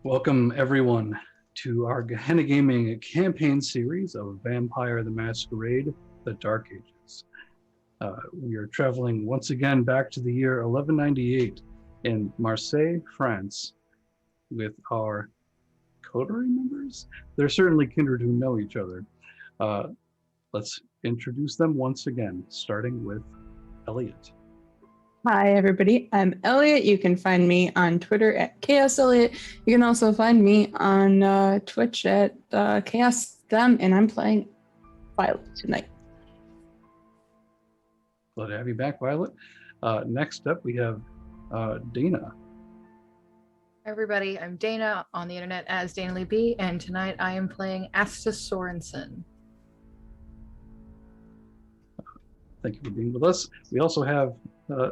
Welcome, everyone, to our Gehenna Gaming campaign series of Vampire the Masquerade, The Dark Ages. We are traveling once again back to the year 1198 in Marseille, France, with our coterie members. They're certainly kindred who know each other. Let's introduce them once again, starting with Elliot. Hi, everybody. I'm Elliot. You can find me on Twitter at Chaos Elliot. You can also find me on Twitch at Chaos Them, and I'm playing Violet tonight. Glad to have you back, Violet. Next up, we have Dana. Everybody, I'm Dana on the internet as Dana Lee B, and tonight I am playing Asta Sorensen. Thank you for being with us. We also have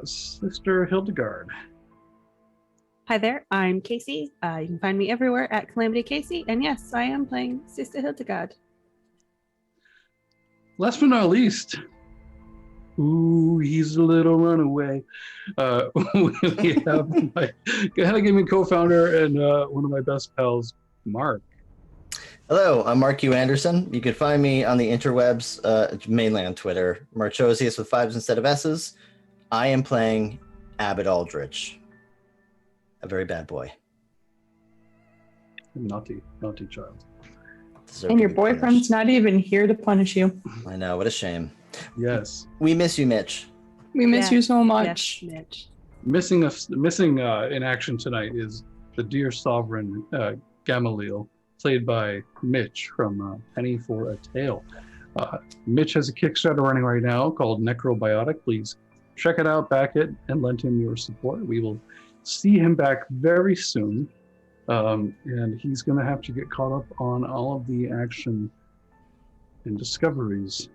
Sister Hildegard. Hi there, I'm Casey. You can find me everywhere at Calamity Casey, and yes, I am playing Sister Hildegard. Last but not least, ooh, he's a little runaway. We have my Gehenna Gaming co-founder and one of my best pals, Mark. Hello, I'm Mark U. Anderson. You can find me on the interwebs, mainly on Twitter. Marchosius with 5s instead of S's. I am playing Abbot Aldrich, a very bad boy. Naughty child. And your boyfriend's not even here to punish you. I know, what a shame. Yes. We miss you, Mitch. We miss you so much. Yes, Mitch. Missing in action tonight is the dear sovereign Gamaliel, played by Mitch from Penny for a Tale. Mitch has a Kickstarter running right now called Necrobiotic. Please check it out, back it, and lend him your support. We will see him back very soon, and he's going to have to get caught up on all of the action and discoveries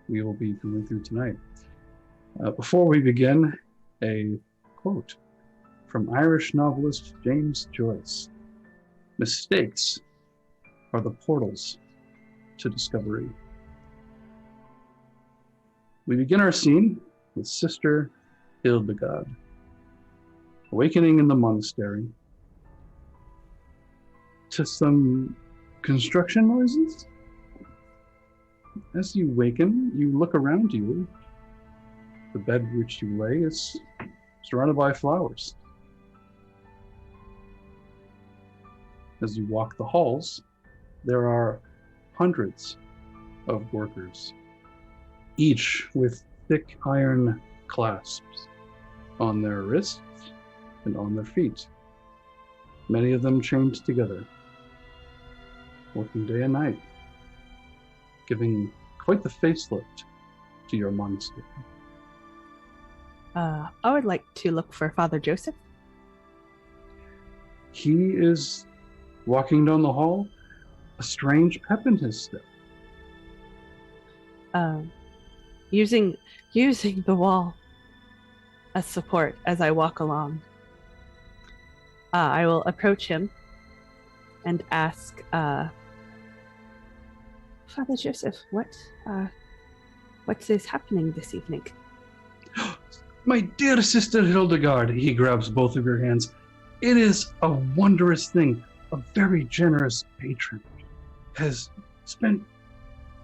we will be going through tonight. Before we begin, a quote from Irish novelist James Joyce. "Mistakes are the portals to discovery." We begin our scene with Sister Hildegard, awakening in the monastery to some construction noises. As you waken, you look around you. The bed which you lay is surrounded by flowers. As you walk the halls, there are hundreds of workers, each with thick iron clasps on their wrists and on their feet, many of them chained together, working day and night, giving quite the facelift to your monastery. I would like to look for Father Joseph. He is walking down the hall, a strange pep in his step. Using the wall as support as I walk along. I will approach him and ask, Father Joseph, what is happening this evening? My dear Sister Hildegard, he grabs both of your hands. It is a wondrous thing. A very generous patron has spent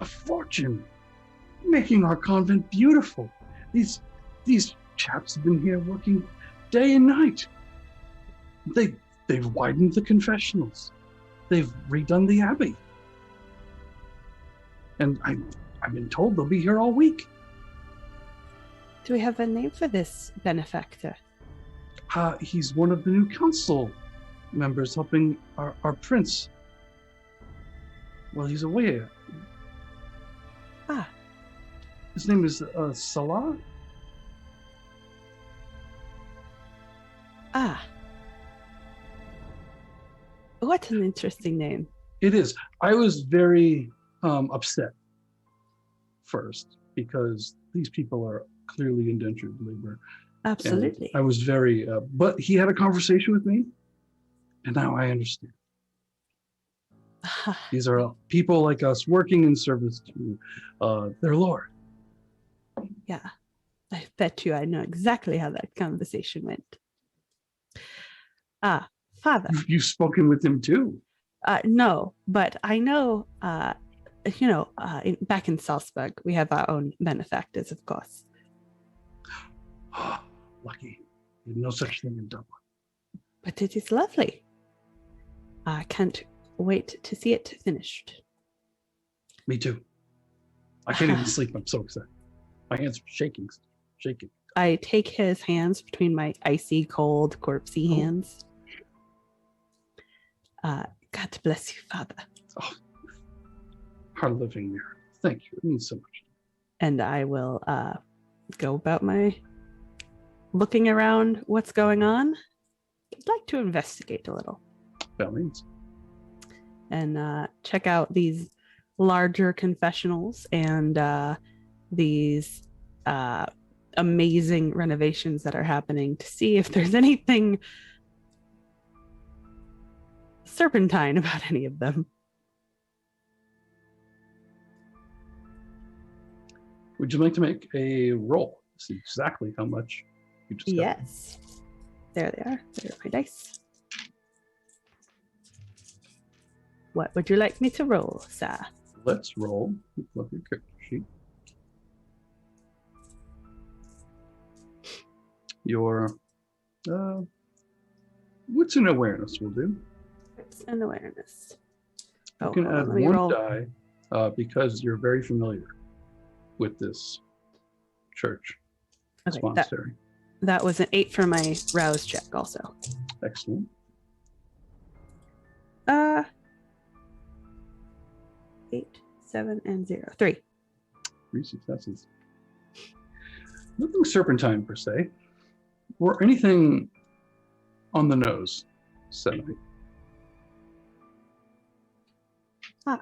a fortune making our convent beautiful. These chaps have been here working day and night. They've widened the confessionals. They've redone the abbey. And I've been told they'll be here all week. Do we have a name for this benefactor? He's one of the new council members helping our prince. Well, he's away. His name is Salah. What an interesting name. It is. I was very upset first because these people are clearly indentured labor. Absolutely. And I was very, but he had a conversation with me, and now I understand. These are people like us working in service to their Lord. Yeah, I bet you I know exactly how that conversation went. Father. You've spoken with him too. No, but I know, back in Salzburg, we have our own benefactors, of course. Lucky. There's no such thing in Dublin. But it is lovely. I can't wait to see it finished. Me too. I can't even sleep. I'm so excited. My hands are shaking. I take his hands between my icy cold, corpsey hands. God bless you, Father. Oh, our living mirror. Thank you. It means so much. And I will go about my looking around what's going on. I'd like to investigate a little. That means. And check out these larger confessionals and these amazing renovations that are happening to see if there's anything serpentine about any of them. Would you like to make a roll? See exactly how much you just got. Yes. There they are. There are my dice. What would you like me to roll, sir? Let's roll. Look your character sheet. Your wits and awareness will do. Wits and awareness. You can add let me one roll. die because you're very familiar with this church. Okay, Monastery. that was an 8 for my rouse check also. Excellent. 8, 7, and 0. 3. 3 successes. Nothing serpentine per se, or anything on the nose, said I.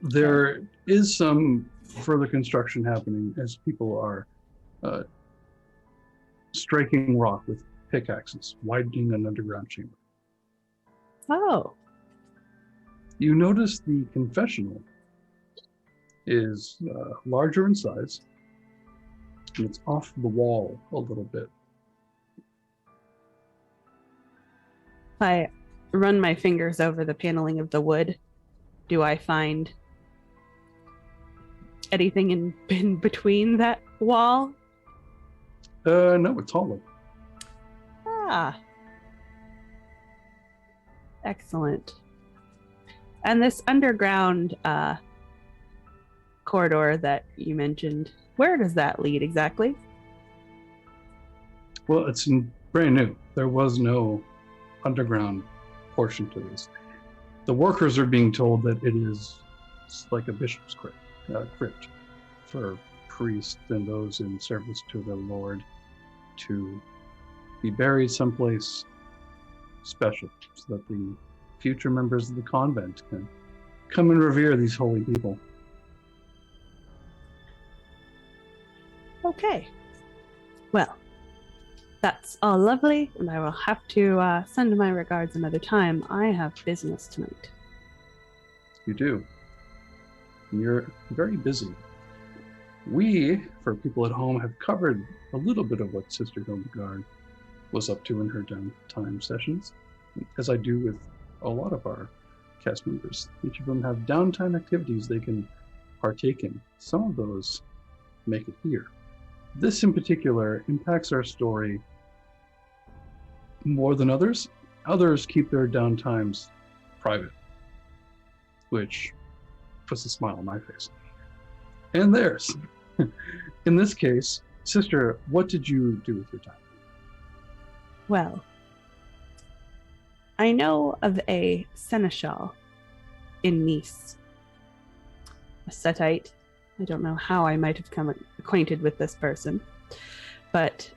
There is some further construction happening as people are striking rock with pickaxes, widening an underground chamber. Oh. You notice the confessional is larger in size, and it's off the wall a little bit. I run my fingers over the paneling of the wood. Do I find anything in between that wall? No, it's hollow. Ah. Excellent. And this underground corridor that you mentioned, where does that lead exactly? Well, it's brand new. There was no underground portion to this. The workers are being told that it is like a bishop's crypt for priests and those in service to their lord to be buried someplace special so that the future members of the convent can come and revere these holy people. Okay. Well, that's all lovely, and I will have to send my regards another time. I have business tonight. You do. You're very busy. We, for people at home, have covered a little bit of what Sister Hildegard was up to in her downtime sessions, as I do with a lot of our cast members. Each of them have downtime activities they can partake in. Some of those make it here. This in particular impacts our story more than others. Others keep their downtimes private, which puts a smile on my face. And theirs. In this case, Sister, what did you do with your time? Well, I know of a seneschal in Nice, a Setite. I don't know how I might have come acquainted with this person, but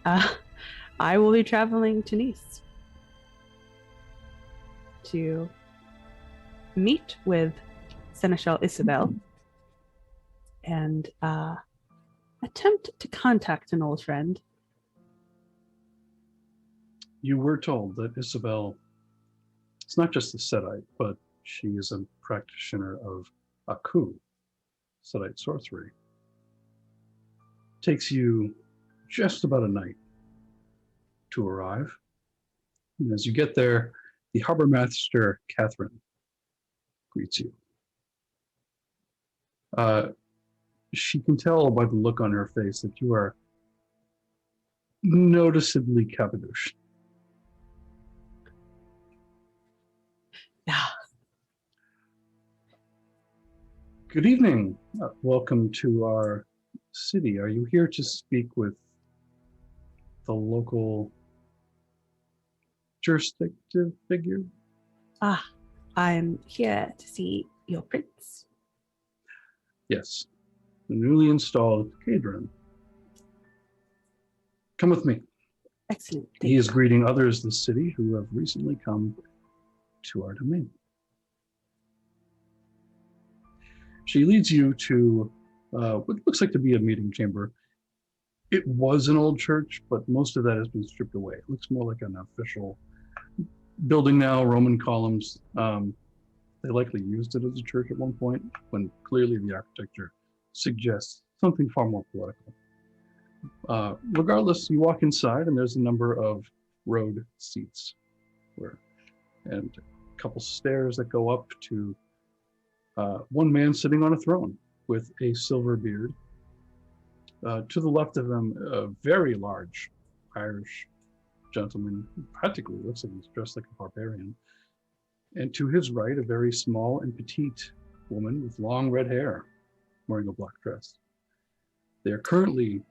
I will be traveling to Nice to meet with Seneschal Isabel and attempt to contact an old friend. You were told that Isabel is not just a Setite, but she is a practitioner of Aku, Setite sorcery. Takes you just about a night to arrive. And as you get there, The harbor master, Catherine, greets you. She can tell by the look on her face that you are noticeably Cappadocian. Yeah. Good evening. Welcome to our city. Are you here to speak with the local jurisdictive figure? I'm here to see your prince. Yes, the newly installed Cadron. Come with me. Excellent. He is greeting others in the city who have recently come to our domain. She leads you to what looks like to be a meeting chamber. It was an old church, but most of that has been stripped away. It looks more like an official building now, Roman columns. They likely used it as a church at one point, when clearly the architecture suggests something far more political. Regardless, you walk inside and there's a number of road seats and a couple stairs that go up to one man sitting on a throne with a silver beard. To the left of him, a very large Irish gentleman, who practically looks like he's dressed like a barbarian. And to his right, a very small and petite woman with long red hair, wearing a black dress. They are currently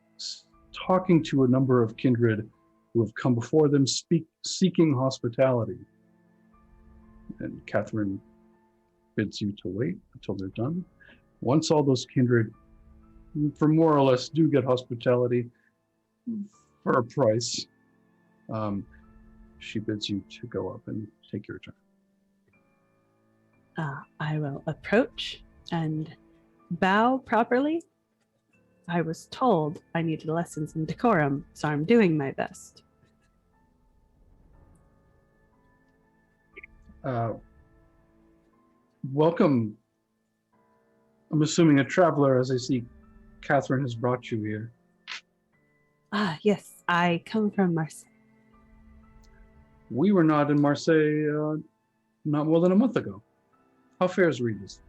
talking to a number of kindred who have come before them, seeking hospitality. And Catherine bids you to wait until they're done. Once all those kindred, for more or less, do get hospitality for a price, she bids you to go up and take your turn. I will approach and bow properly. I was told I needed lessons in decorum, so I'm doing my best. Welcome. I'm assuming a traveler, as I see Catherine has brought you here. Yes, I come from Marseille. We were not in Marseille not more than a month ago. How fares Regis?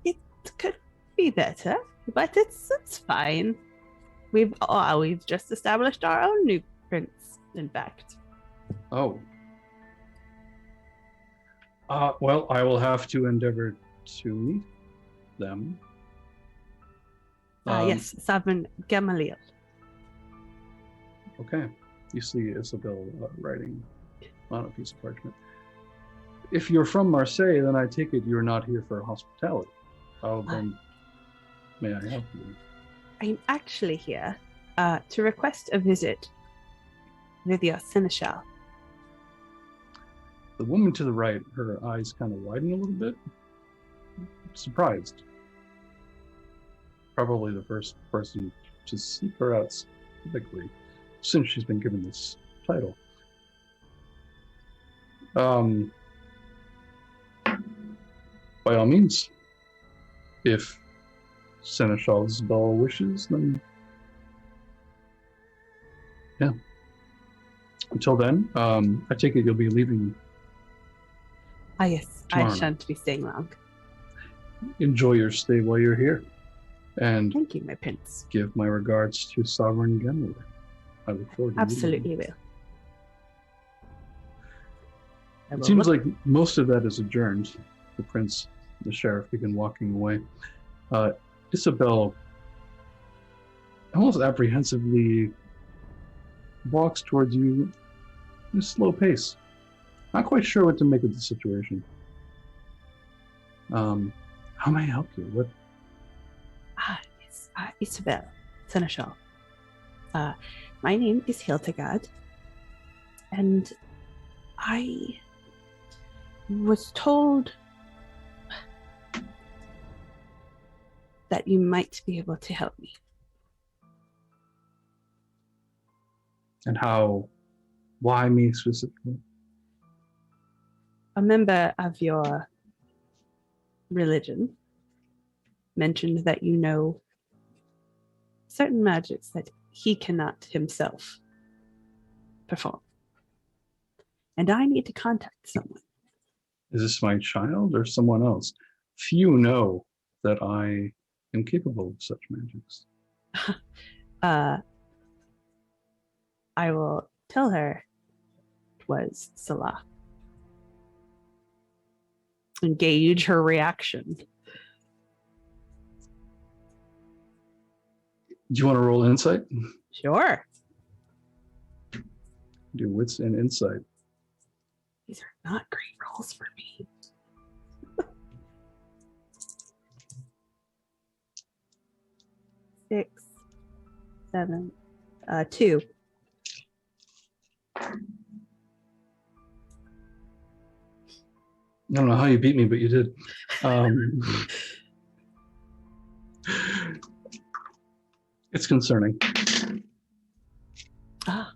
It could be better, but it's fine. We've just established our own new prince, in fact. Oh. Well, I will have to endeavor to meet them. Yes, Sovereign Gamaliel. Okay. You see Isabel writing on a piece of parchment. If you're from Marseille, then I take it you're not here for hospitality. How then may I help you? I'm actually here to request a visit with your seneschal. The woman to the right, her eyes kind of widen a little bit. Surprised. Probably the first person to seek her out specifically since she's been given this title. By all means, if Seneschal Isabel wishes, then yeah. Until then, I take it you'll be leaving. Yes, tomorrow I shan't be staying long. Enjoy your stay while you're here, and Thank you, my prince. give my regards to Sovereign Gamaliel. I look forward to Absolutely will. It seems like most of that is adjourned. The prince, the sheriff begin walking away. Isabel almost apprehensively walks towards you in a slow pace. Not quite sure what to make of the situation. How may I help you? What? Yes, Isabel, Seneschal. My name is Hildegard, and I was told that you might be able to help me. And how? Why me specifically? A member of your religion mentioned that you know certain magics that he cannot himself perform. And I need to contact someone. Is this my child or someone else? Few know that I am capable of such magics. I will tell her it was Salah. Engage her reaction. Do you want to roll insight? Sure. Do wits and insight. These are not great rolls for me. 6, 7, 2. I don't know how you beat me, but you did. It's concerning. Ah.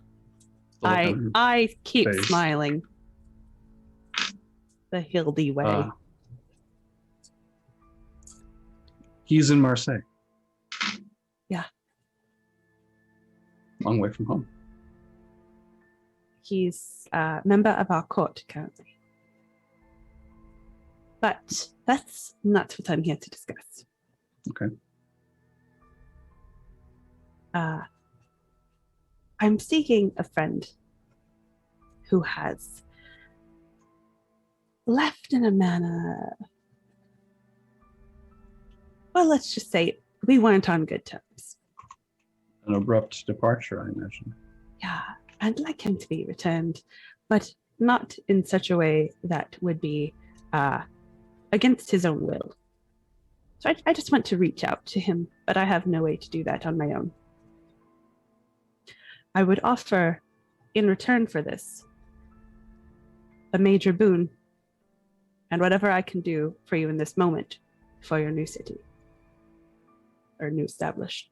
The look on her I keep face. smiling. The Hildy way. He's in Marseille. Yeah. Long way from home. He's a member of our court currently. But that's not what I'm here to discuss. Okay. I'm seeking a friend who has left in a manner. Well, let's just say we weren't on good terms. An abrupt departure, I imagine. Yeah, I'd like him to be returned, but not in such a way that would be against his own will. So I just want to reach out to him, but I have no way to do that on my own. I would offer, in return for this, a major boon, and whatever I can do for you in this moment for your new city, or new established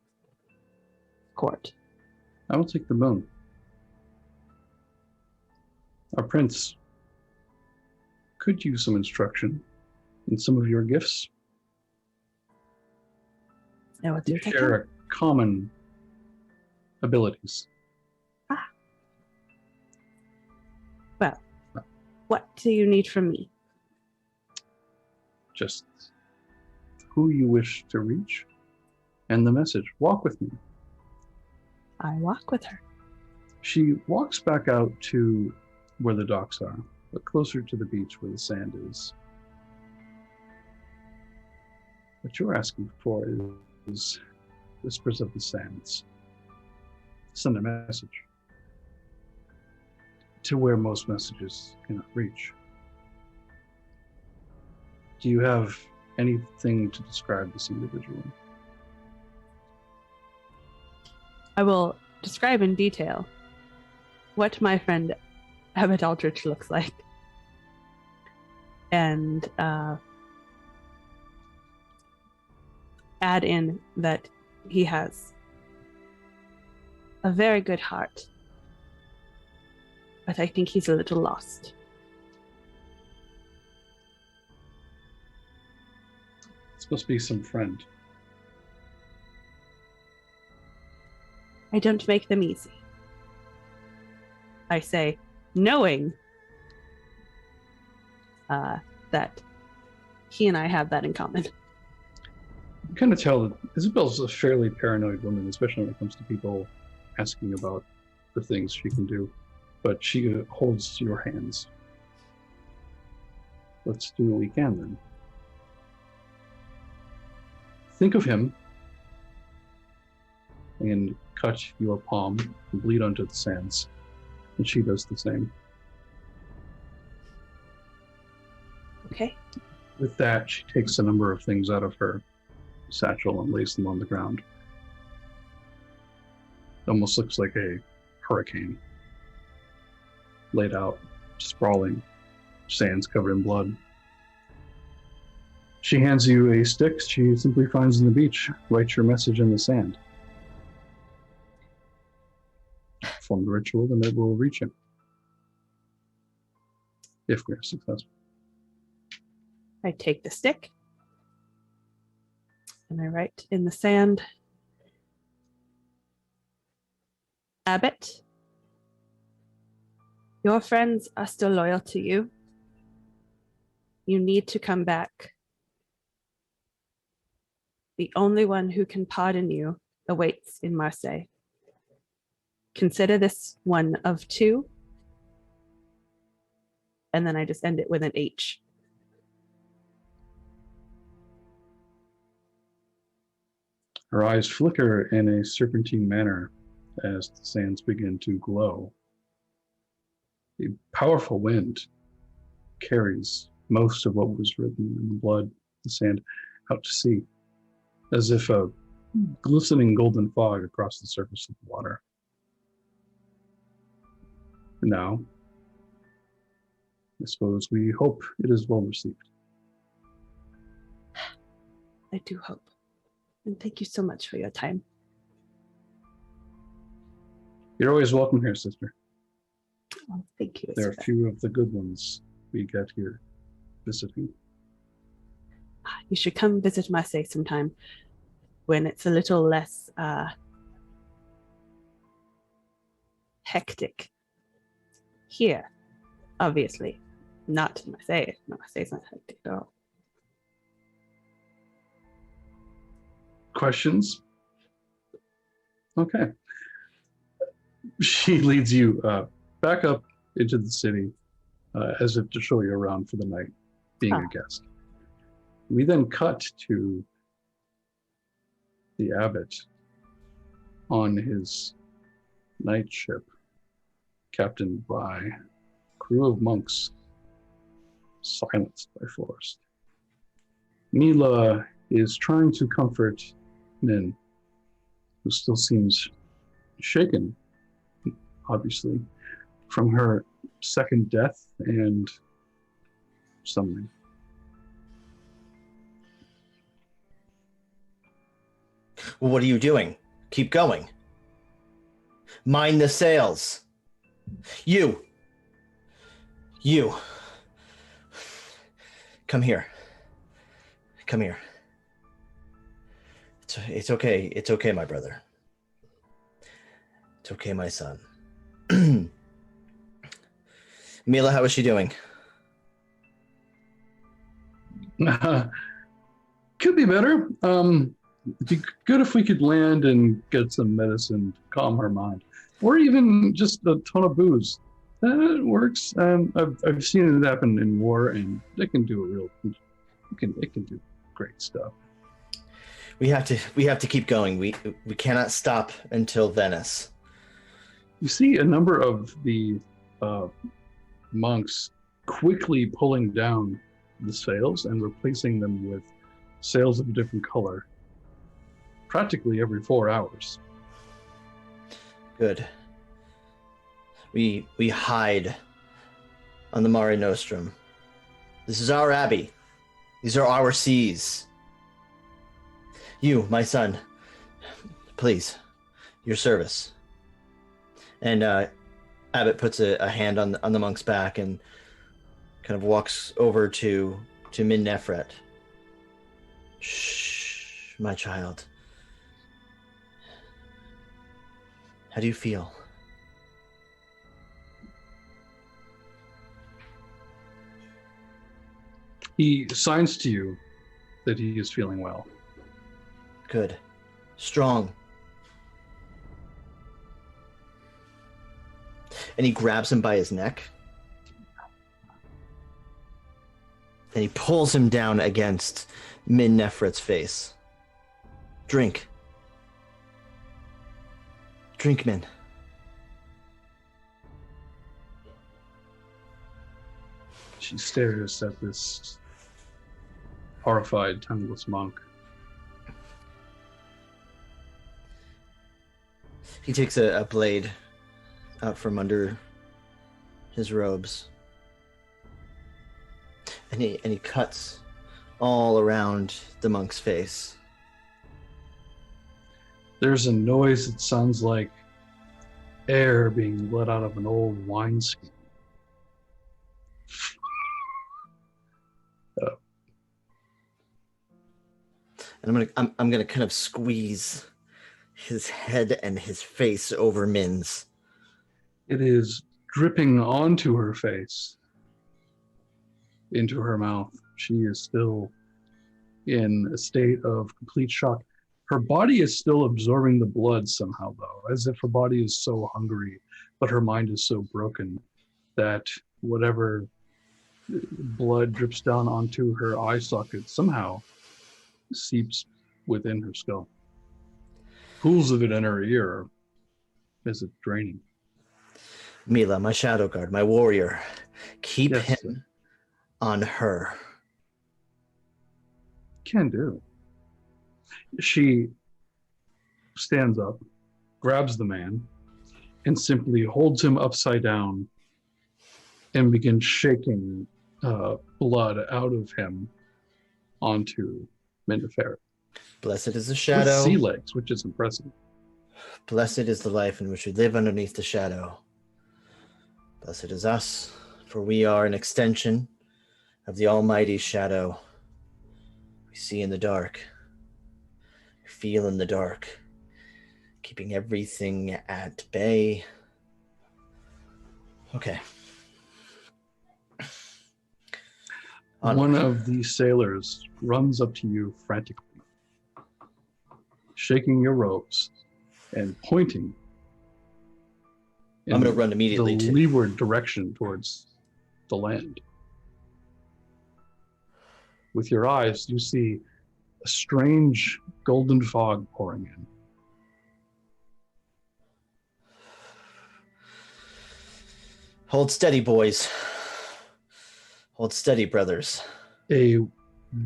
court. I will take the boon. Our prince could use some instruction in some of your gifts. Now, what You share a common abilities. Well, what do you need from me? Just who you wish to reach and the message. Walk with me. I walk with her. She walks back out to where the docks are, but closer to the beach where the sand is. What you're asking for is whispers of the sands. Send a message to where most messages cannot reach. Do you have anything to describe this individual? I will describe in detail what my friend Abbot Aldrich looks like. And add in that he has a very good heart, but I think he's a little lost. It's supposed to be some friend. I don't make them easy. I say, knowing that he and I have that in common. You kind of tell that Isabel's a fairly paranoid woman, especially when it comes to people asking about the things she can do. But she holds your hands. Let's do what we can then. Think of him and cut your palm and bleed onto the sands. And she does the same. Okay. With that, she takes a number of things out of her satchel and lays them on the ground. It almost looks like a hurricane. Laid out, sprawling, sands covered in blood. She hands you a stick she simply finds in the beach. Write your message in the sand. Perform the ritual, and it will reach him. If we are successful. I take the stick and I write in the sand, Abbot, Your friends are still loyal to you. You need to come back. The only one who can pardon you awaits in Marseille. Consider this one of two. And then I just end it with an H. Her eyes flicker in a serpentine manner as the sands begin to glow. A powerful wind carries most of what was written in the blood, the sand, out to sea, as if a glistening golden fog across the surface of the water. And now, I suppose we hope it is well received. I do hope. And thank you so much for your time. You're always welcome here, sister. Oh, thank you. There are a few of the good ones we get here visiting. You should come visit Marseille sometime when it's a little less hectic. Here, obviously, not Marseille. No, Marseille's not hectic at all. Questions? Okay. She leads you back up into the city as if to show you around for the night, being a guest. We then cut to the abbot on his night ship, captained by a crew of monks, silenced by forest. Mila is trying to comfort Min, who still seems shaken, obviously, from her second death and something. Well, what are you doing? Keep going. Mind the sails. You. Come here. Come here. It's okay. It's okay, my brother. It's okay, my son. Mila, how is she doing? Could be better. It'd be good if we could land and get some medicine to calm her mind, or even just a ton of booze. That works. I've seen it happen in war, and it can do it can do great stuff. We have to keep going. We cannot stop until Venice. You see a number of the monks quickly pulling down the sails and replacing them with sails of a different color, practically every 4 hours. Good. We hide on the Mare Nostrum. This is our abbey. These are our seas. You, my son, please, your service. And Abbot puts a hand on the monk's back and kind of walks over to Min Nefret. Shh, my child. How do you feel? He signs to you that he is feeling well. Good. Strong. And he grabs him by his neck. And he pulls him down against Min Nefret's face. Drink. Drink, Min. She stares at this horrified, tongueless monk. He takes a blade out from under his robes. And he cuts all around the monk's face. There's a noise that sounds like air being let out of an old wineskin. And I'm gonna kind of squeeze his head and his face over Min's. It is dripping onto her face, into her mouth. She is still in a state of complete shock. Her body is still absorbing the blood somehow, though, as if her body is so hungry, but her mind is so broken that whatever blood drips down onto her eye socket somehow seeps within her skull. Pools of it in her ear as it's draining. Mila, my shadow guard, my warrior, keep Yes, him on her. Can do. She stands up, grabs the man, and simply holds him upside down and begins shaking blood out of him onto Minneferret. Blessed is the With shadow. sea legs, which is impressive. Blessed is the life in which we live underneath the shadow. Blessed is us, for we are an extension of the Almighty shadow. We see in the dark, feel in the dark, keeping everything at bay. Okay. One of the sailors runs up to you frantically, shaking your robes and pointing I'm going to run immediately the to leeward direction towards the land. With your eyes, you see a strange golden fog pouring in. Hold steady, boys. Hold steady, brothers. A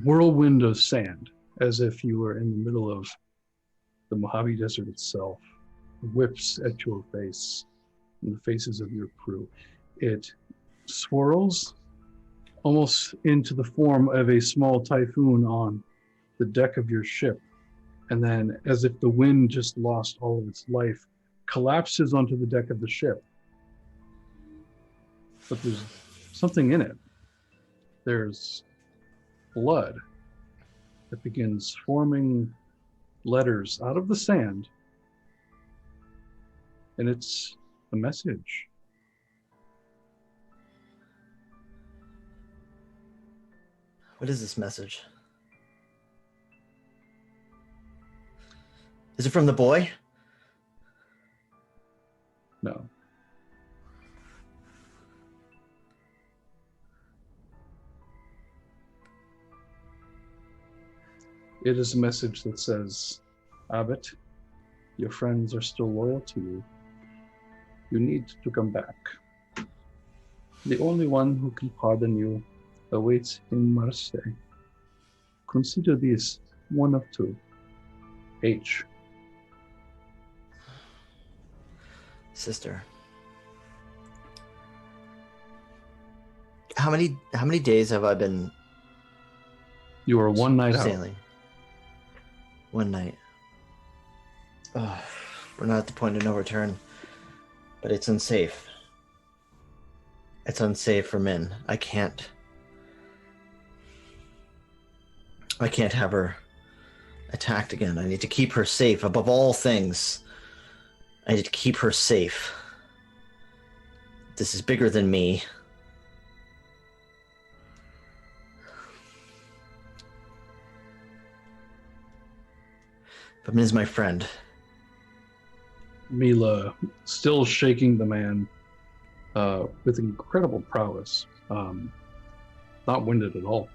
whirlwind of sand, as if you were in the middle of the Mojave Desert itself, whips at your face and the faces of your crew. It swirls almost into the form of a small typhoon on the deck of your ship, and then, as if the wind just lost all of its life, collapses onto the deck of the ship. But there's something in it. There's blood that begins forming letters out of the sand, and it's a message. What is this message? Is it from the boy? No. It is a message that says, Abbot, your friends are still loyal to you. You need to come back. The only one who can pardon you awaits in Marseille. Consider this one of two. H. Sister. How many days have I been You are one night out. sailing? One night. Oh, we're not at the point of no return, but it's unsafe. It's unsafe for men. I can't have her attacked again. I need to keep her safe. Above all things, I need to keep her safe. This is bigger than me. But Min's my friend. Mila, still shaking the man with incredible prowess, not winded at all.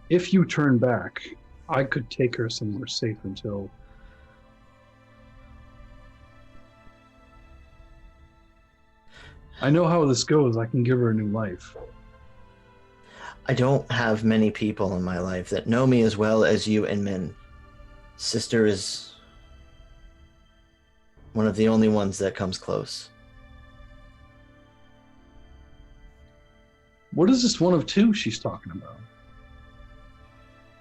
If you turn back, I could take her somewhere safe until... I know how this goes. I can give her a new life. I don't have many people in my life that know me as well as you and Min. Sister is one of the only ones that comes close. What is this one of two she's talking about?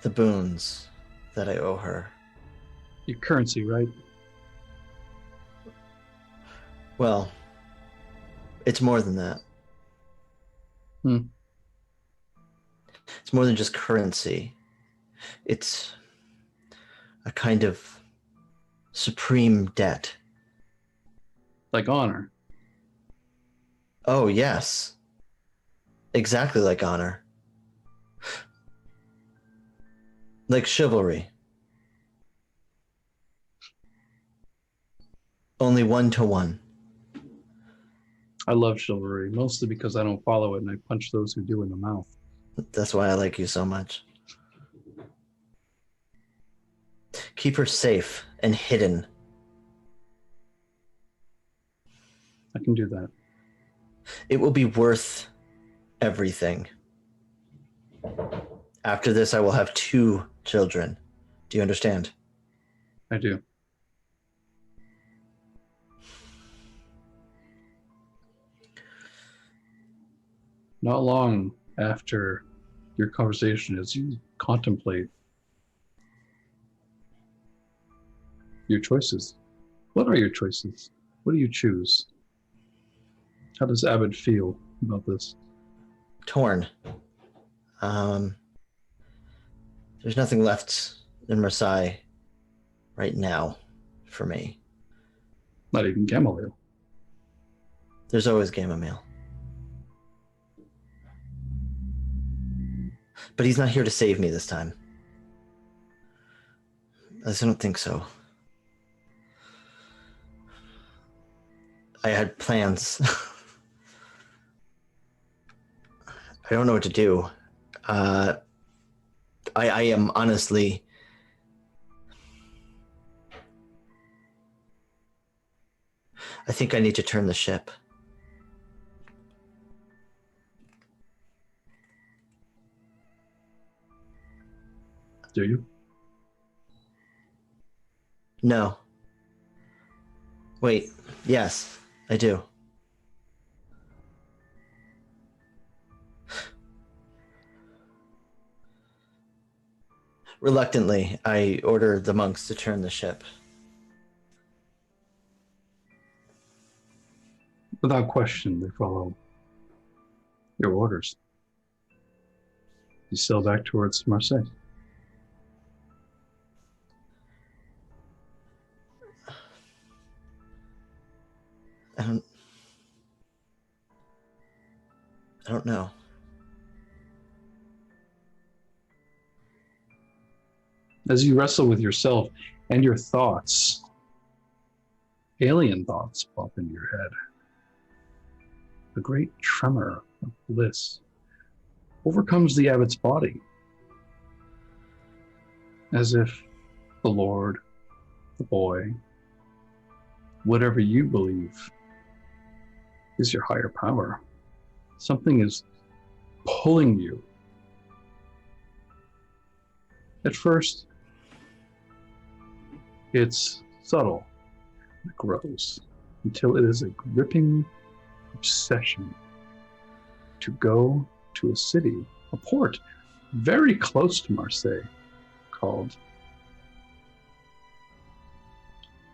The boons that I owe her. Your currency, right? Well, it's more than that. It's more than just currency. It's a kind of supreme debt Like honor. Oh, yes. Exactly like honor. Like chivalry. Only 1-to-1. I love chivalry, mostly because I don't follow it and I punch those who do in the mouth. That's why I like you so much. Keep her safe and hidden. I can do that. It will be worth everything. After this, I will have 2 children. Do you understand? I do. Not long after your conversation, as you contemplate your choices. What are your choices? What do you choose? How does Abbot feel about this? Torn. There's nothing left in Marseille right now for me. Not even Gamaliel. There's always Gamaliel. But he's not here to save me this time. At least I don't think so. I had plans. I don't know what to do. I am honestly... I think I need to turn the ship. Do you? No. Wait, yes, I do. Reluctantly, I order the monks to turn the ship. Without question, they follow your orders. You sail back towards Marseille. I don't know. As you wrestle with yourself and your thoughts, alien thoughts pop into your head. A great tremor of bliss overcomes the abbot's body, as if the Lord, the boy, whatever you believe is your higher power. Something is pulling you. At first, it's subtle. It grows until it is a gripping obsession to go to a city, a port very close to Marseille, called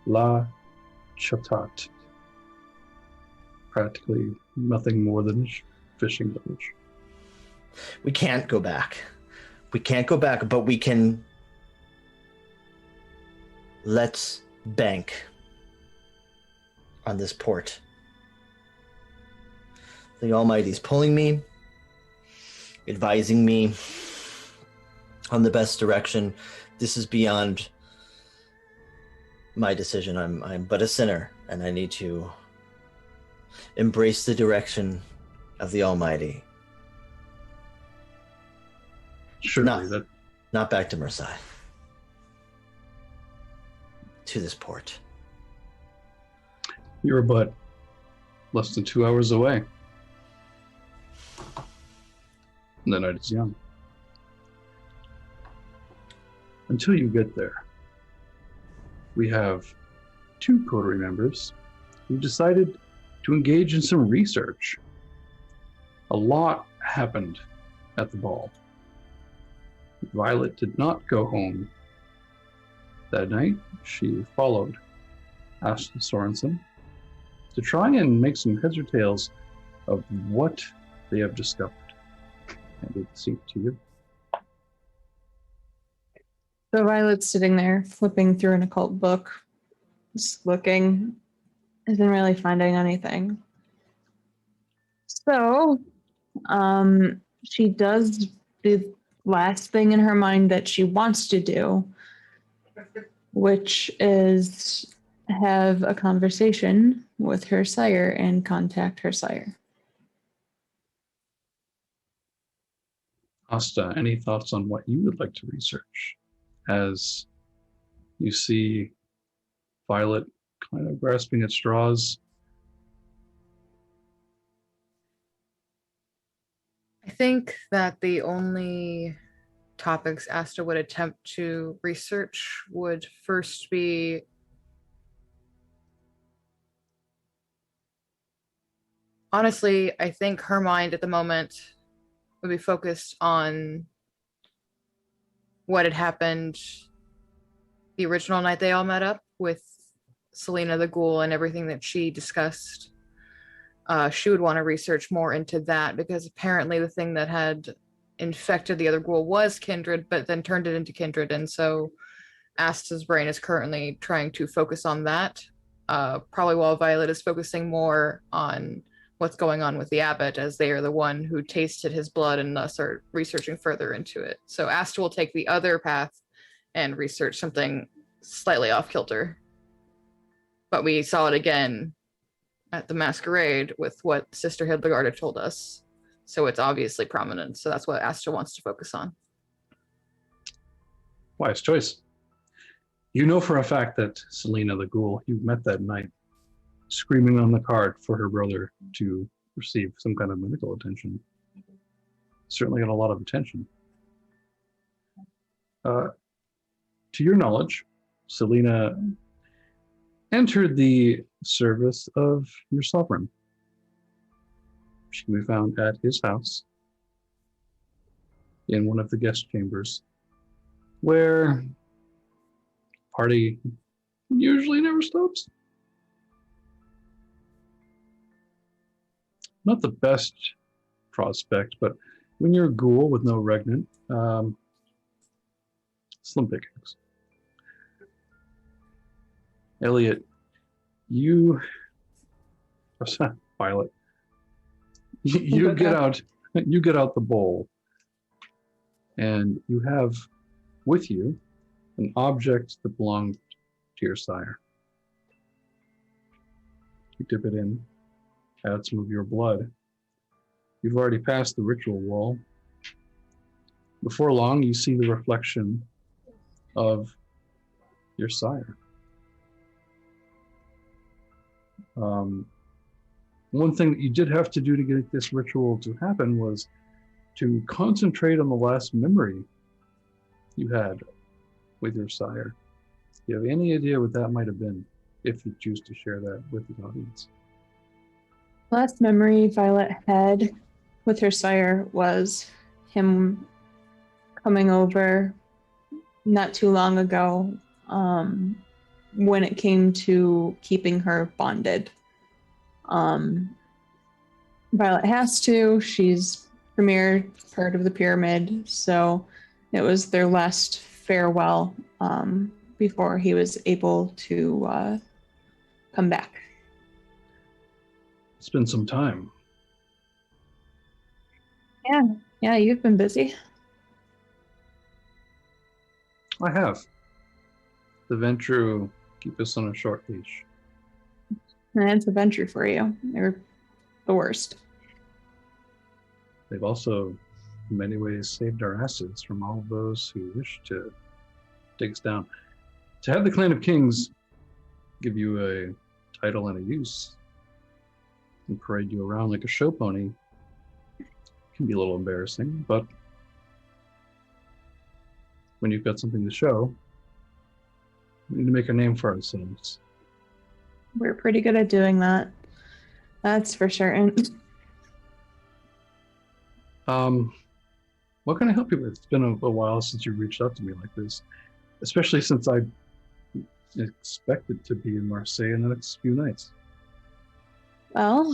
La Chatat. Practically nothing more than a fishing village. We can't go back. We can't go back, but we can... Let's bank on this port. The Almighty's pulling me, advising me on the best direction. This is beyond my decision. I'm but a sinner, and I need to embrace the direction of the Almighty. Surely Not back to Marseille. To this port. You're but less than 2 hours away. And the night is young. Until you get there, we have 2 coterie members who decided to engage in some research. A lot happened at the ball. Violet did not go home that night. She followed Asta Sorensen to try and make some heads or tails of what they have discovered. And it seemed to you. So Violet's sitting there flipping through an occult book, just looking, isn't really finding anything. So, she does the last thing in her mind that she wants to do, which is have a conversation with her sire and contact her sire. Asta, any thoughts on what you would like to research as you see Violet kind of grasping at straws? I think that the only topics Asta would attempt to research would first be honestly, I think her mind at the moment would be focused on what had happened the original night they all met up with Selena the Ghoul and everything that she discussed. She would want to research more into that because apparently the thing that had infected the other ghoul was kindred, but then turned it into kindred. And so Asta's brain is currently trying to focus on that, probably while Violet is focusing more on what's going on with the Abbot, as they are the one who tasted his blood and thus are researching further into it. So Asta will take the other path and research something slightly off kilter. But we saw it again at the Masquerade with what Sister Hildegard had told us. So it's obviously prominent. So that's what Asta wants to focus on. Wise choice. You know for a fact that Selena the Ghoul, you met that night, screaming on the cart for her brother to receive some kind of medical attention. Certainly got a lot of attention. To your knowledge, Selena entered the service of your sovereign. She can be found at his house in one of the guest chambers, where party usually never stops. Not the best prospect, but when you're a ghoul with no regnant, slim pickings. Elliot, Violet, you get out the bowl, and you have with you an object that belonged to your sire. You dip it in, add some of your blood. You've already passed the ritual wall. Before long, you see the reflection of your sire. One thing that you did have to do to get this ritual to happen was to concentrate on the last memory you had with your sire. Do you have any idea what that might have been, if you choose to share that with the audience? Last memory Violet had with her sire was him coming over not too long ago, when it came to keeping her bonded. Violet has to. She's Tremere, part of the pyramid, so it was their last farewell before he was able to come back. It's been some time. Yeah, you've been busy. I have. The Ventru keep us on a short leash. That's a venture for you. They're the worst. They've also, in many ways, saved our asses from all of those who wish to dig us down. To have the Clan of Kings give you a title and a use and parade you around like a show pony can be a little embarrassing, but when you've got something to show, we need to make a name for ourselves. We're pretty good at doing that. That's for certain. What can I help you with? It's been a while since you reached out to me like this, especially since I expected to be in Marseille in the next few nights. Well,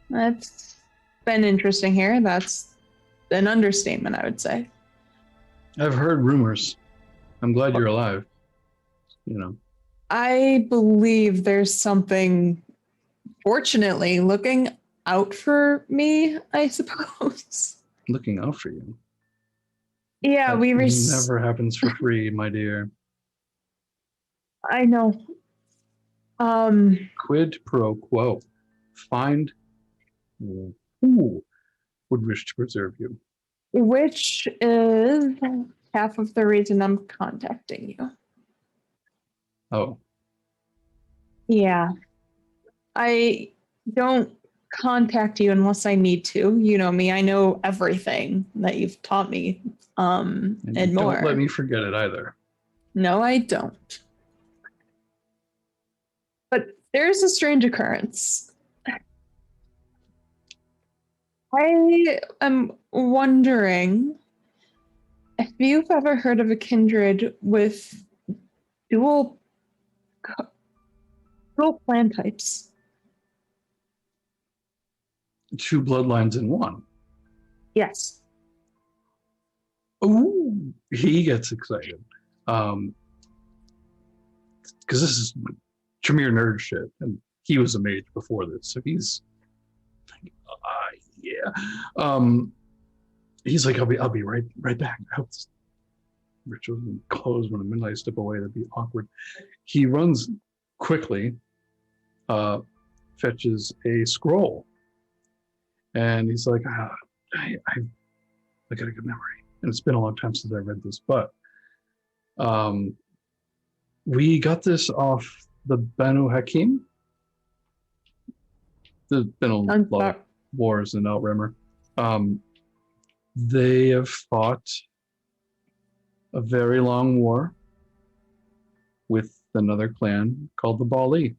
that's been interesting here. That's an understatement, I would say. I've heard rumors. I'm glad you're alive. You know. I believe there's something unfortunately looking out for me, I suppose. Looking out for you. Yeah, That we never happens for free, my dear. I know. Quid pro quo. Find who would wish to preserve you. Which is half of the reason I'm contacting you. Oh, Yeah. I don't contact you unless I need to. You know me. I know everything that you've taught me. And more. Don't let me forget it either. No, I don't. But there's a strange occurrence. I am wondering if you've ever heard of a kindred with dual clan types. 2 bloodlines in one. Yes. Ooh, he gets excited. Because this is Tremere nerd shit, and he was a mage before this, so he's yeah. He's like, I'll be right back. I hope this ritual doesn't close when a midnight step away. That'd be awkward. He runs quickly, fetches a scroll, and he's like, I got a good memory, and it's been a long time since I read this, but we got this off the Banu Hakim. There's been a lot of wars in Outrimmer. They have fought a very long war with another clan called the Bali.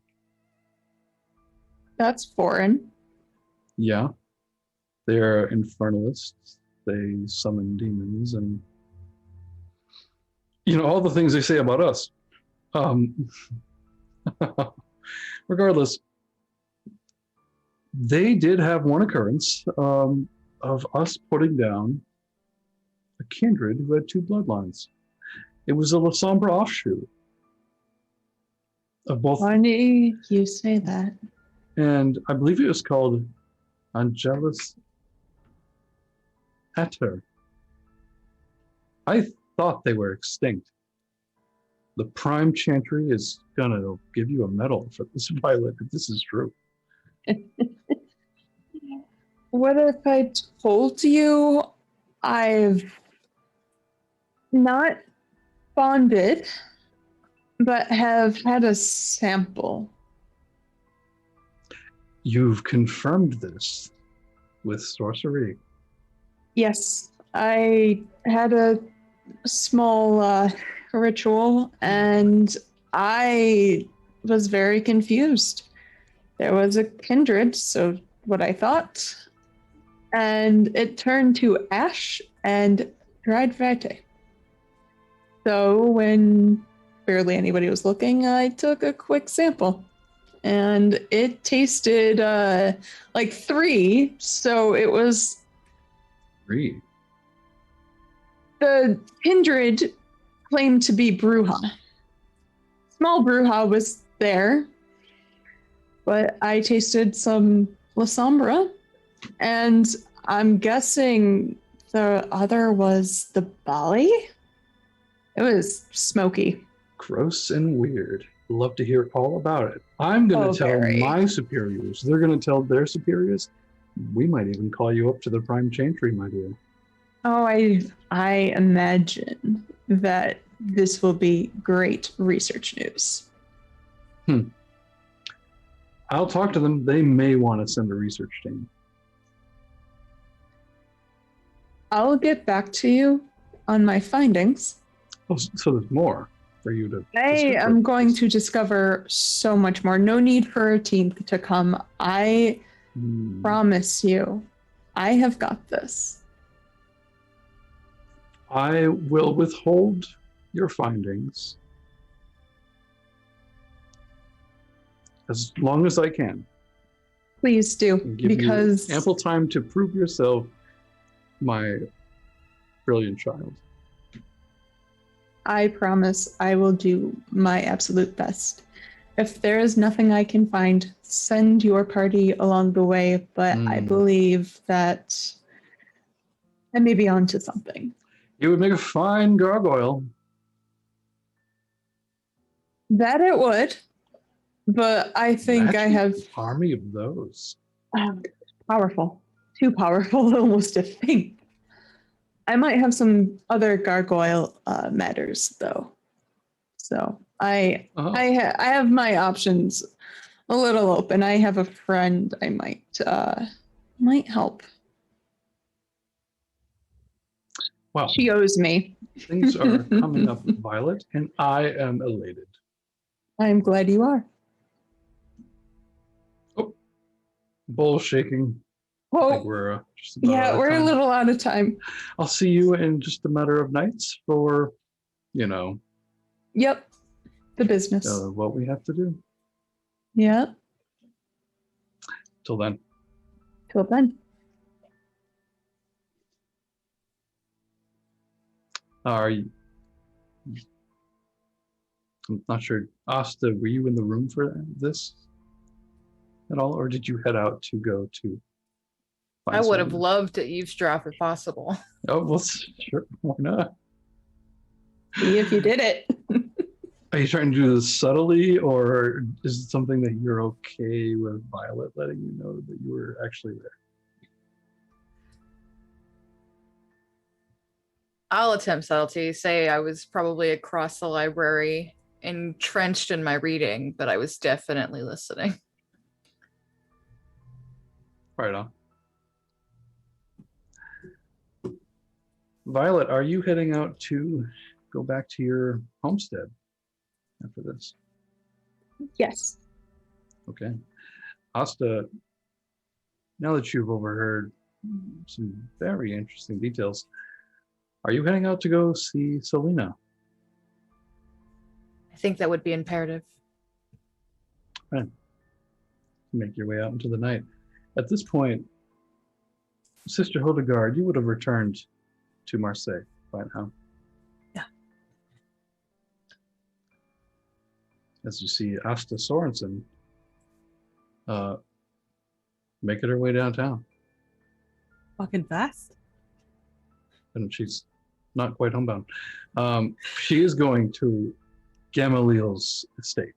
That's foreign. Yeah. They're infernalists. They summon demons and all the things they say about us. Regardless, they did have one occurrence of us putting down a kindred who had 2 bloodlines. It was a Lasombra offshoot of both. Funny you say that. And I believe it was called Angelus Etter. I thought they were extinct. The Prime Chantry is gonna give you a medal for this, Violet, if this is true. What if I told you I've not bonded, but have had a sample? You've confirmed this with sorcery. Yes, I had a small ritual, and I was very confused. There was a kindred, so what I thought, and it turned to ash and dried vitae. So when barely anybody was looking, I took a quick sample, and it tasted like 3, so it was... 3. The kindred claimed to be Brujah. Small Brujah was there, but I tasted some Lasombra, and I'm guessing the other was the Bali? It was smoky. Gross and weird. Love to hear all about it. I'm going to tell my superiors. They're going to tell their superiors. We might even call you up to the Prime Chantry, my dear. Oh, I imagine that this will be great research news. I'll talk to them. They may want to send a research team. I'll get back to you on my findings. Oh, so there's more for you to I am going to discover so much more. No need for a team to come. I promise you, I have got this. I will withhold your findings as long as I can. Please do, And give because you ample time to prove yourself my brilliant child. I promise I will do my absolute best. if there is nothing I can find, send your party along the way. But I believe that I may be onto something. It would make a fine gargoyle. That it would. But I think I Imagine have an army of those. powerful. Too powerful almost to think. I might have some other gargoyle matters though. So I have my options a little open. I have a friend I might help. Wow. She owes me. Things are coming up, Violet, and I am elated. I'm glad you are. Oh, bowl shaking. I think Oh, we're just about out yeah, of we're time. a little out of time. I'll see you in just a matter of nights for, Yep, the business. what we have to do. Yep. Till then. Till then. Are you? I'm not sure. Asta, were you in the room for this at all, or did you head out to go to? Find I would have someone? loved to eavesdrop if possible. Oh well, sure. Why not? See if you did it. Are you trying to do this subtly, or is it something that you're okay with Violet letting you know that you were actually there? I'll attempt subtlety. Say I was probably across the library, entrenched in my reading, but I was definitely listening. Right on. Violet, are you heading out to go back to your homestead after this? Yes. Okay. Asta, now that you've overheard some very interesting details, are you heading out to go see Selena? I think that would be imperative. Right. Make your way out into the night. At this point, Sister Hildegard, you would have returned to Marseille by now. Yeah. As you see Asta Sorensen making her way downtown. Walking fast. And she's not quite homebound. She is going to Gamaliel's estate.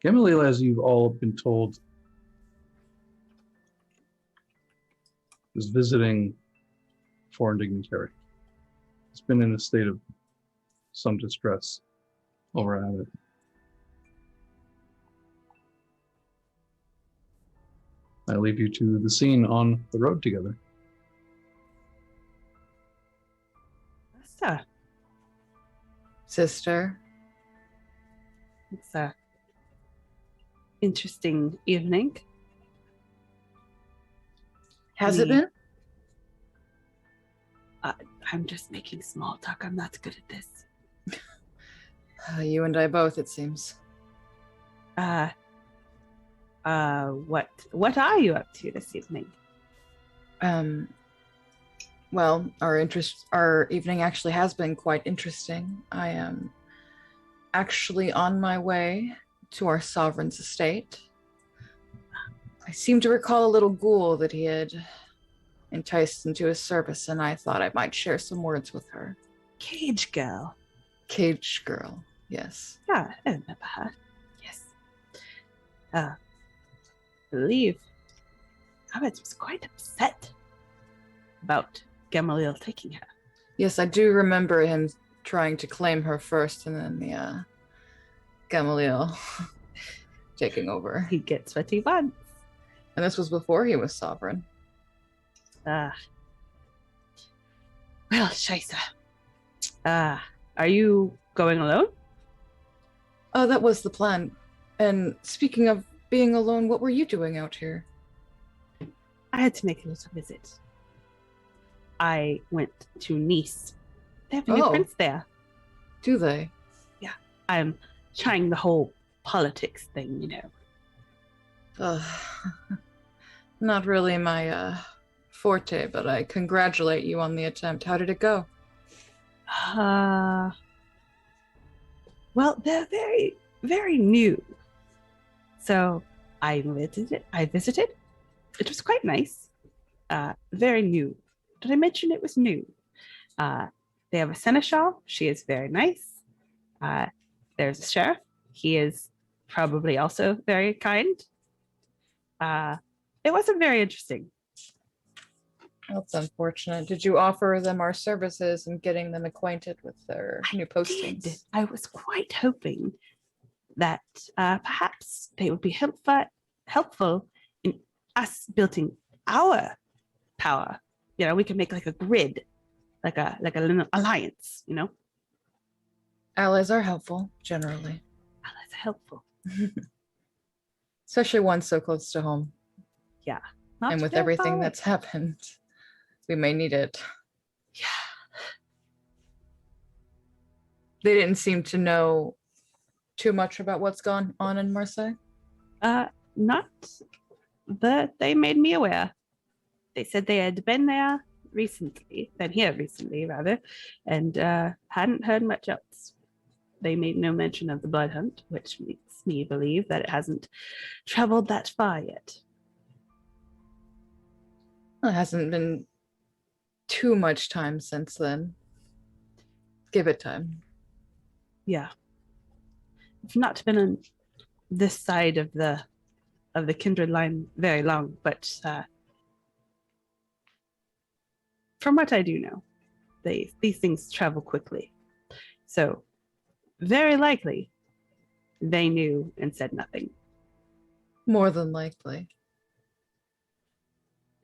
Gamaliel, as you've all been told, is visiting foreign dignitary. He's been in a state of some distress over Abbot. I leave you to the scene on the road together. Asta, Sister, it's a interesting evening. has it We- been? I'm just making small talk. I'm not good at this. You and I both, it seems. What are you up to this evening? Well, our evening actually has been quite interesting. I am actually on my way to our sovereign's estate. I seem to recall a little ghoul that he had enticed into his service, and I thought I might share some words with her. Cage girl. Cage girl, yes. Yeah, I remember her. Yes. I believe Abbot was quite upset about Gamaliel taking her. Yes, I do remember him trying to claim her first, and then the Gamaliel taking over. He gets what he wants. And this was before he was sovereign. Well, Scheisse. Are you going alone? Oh, that was the plan. And speaking of being alone, what were you doing out here? I had to make a little visit. I went to Nice. They have a new Oh. prince there. Do they? I'm trying the whole politics thing, you know. Not really my forte, but I congratulate you on the attempt. How did it go? Well, they're very, very new. So I visited. It was quite nice. Very new. Did I mention it was new? They have a seneschal. She is very nice. There's a sheriff. He is probably also very kind. It wasn't very interesting. That's unfortunate. Did you offer them our services and getting them acquainted with their new postings? I was quite hoping that perhaps they would be helpful in us building our power. You know, we can make like a grid, like a little alliance. You know, Allies are helpful generally, allies are helpful. especially one so close to home. Yeah, not And with very far everything away. that's happened, we may need it. Yeah. They didn't seem to know too much about what's gone on in Marseille. Not that they made me aware. They said they had been here recently, and hadn't heard much else. They made no mention of the blood hunt, which makes me believe that it hasn't traveled that far yet. Well, it hasn't been too much time since then. Give it time. Yeah. I've not been on this side of the kindred line very long, but from what I do know, these things travel quickly. So very likely they knew and said nothing. More than likely.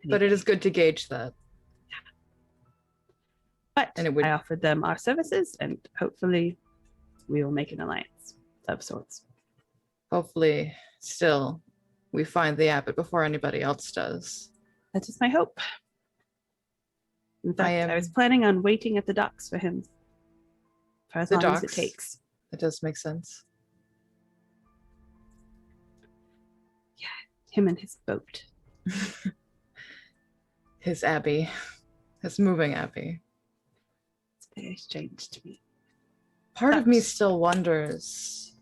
But it is good to gauge that. But And it would- I offered them our services, and hopefully we will make an alliance of sorts. Hopefully, still, we find the Abbot before anybody else does. That is my hope. In fact, I was planning on waiting at the docks for him for as The long as it docks? takes. It does make sense. Him and his boat. His abbey. His moving abbey. It's very strange to me. Part of me That's- still wonders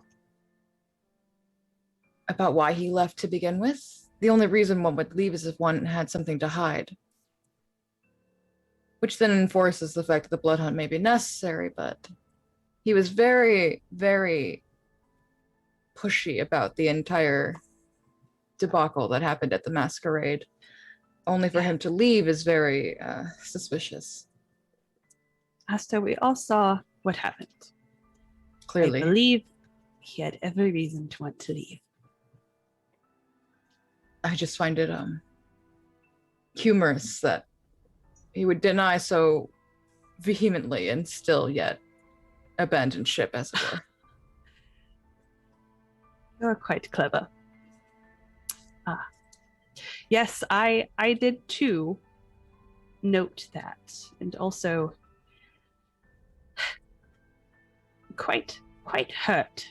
about why he left to begin with. The only reason one would leave is if one had something to hide. Which then enforces the fact that the blood hunt may be necessary, but he was very, very pushy about the entire debacle that happened at the Masquerade. Only for him to leave is very suspicious. Asta, we all saw what happened. Clearly. I believe he had every reason to want to leave. I just find it humorous that he would deny so vehemently and still yet abandon ship, as it were. You're quite clever. Yes, I did too note that, and also quite hurt.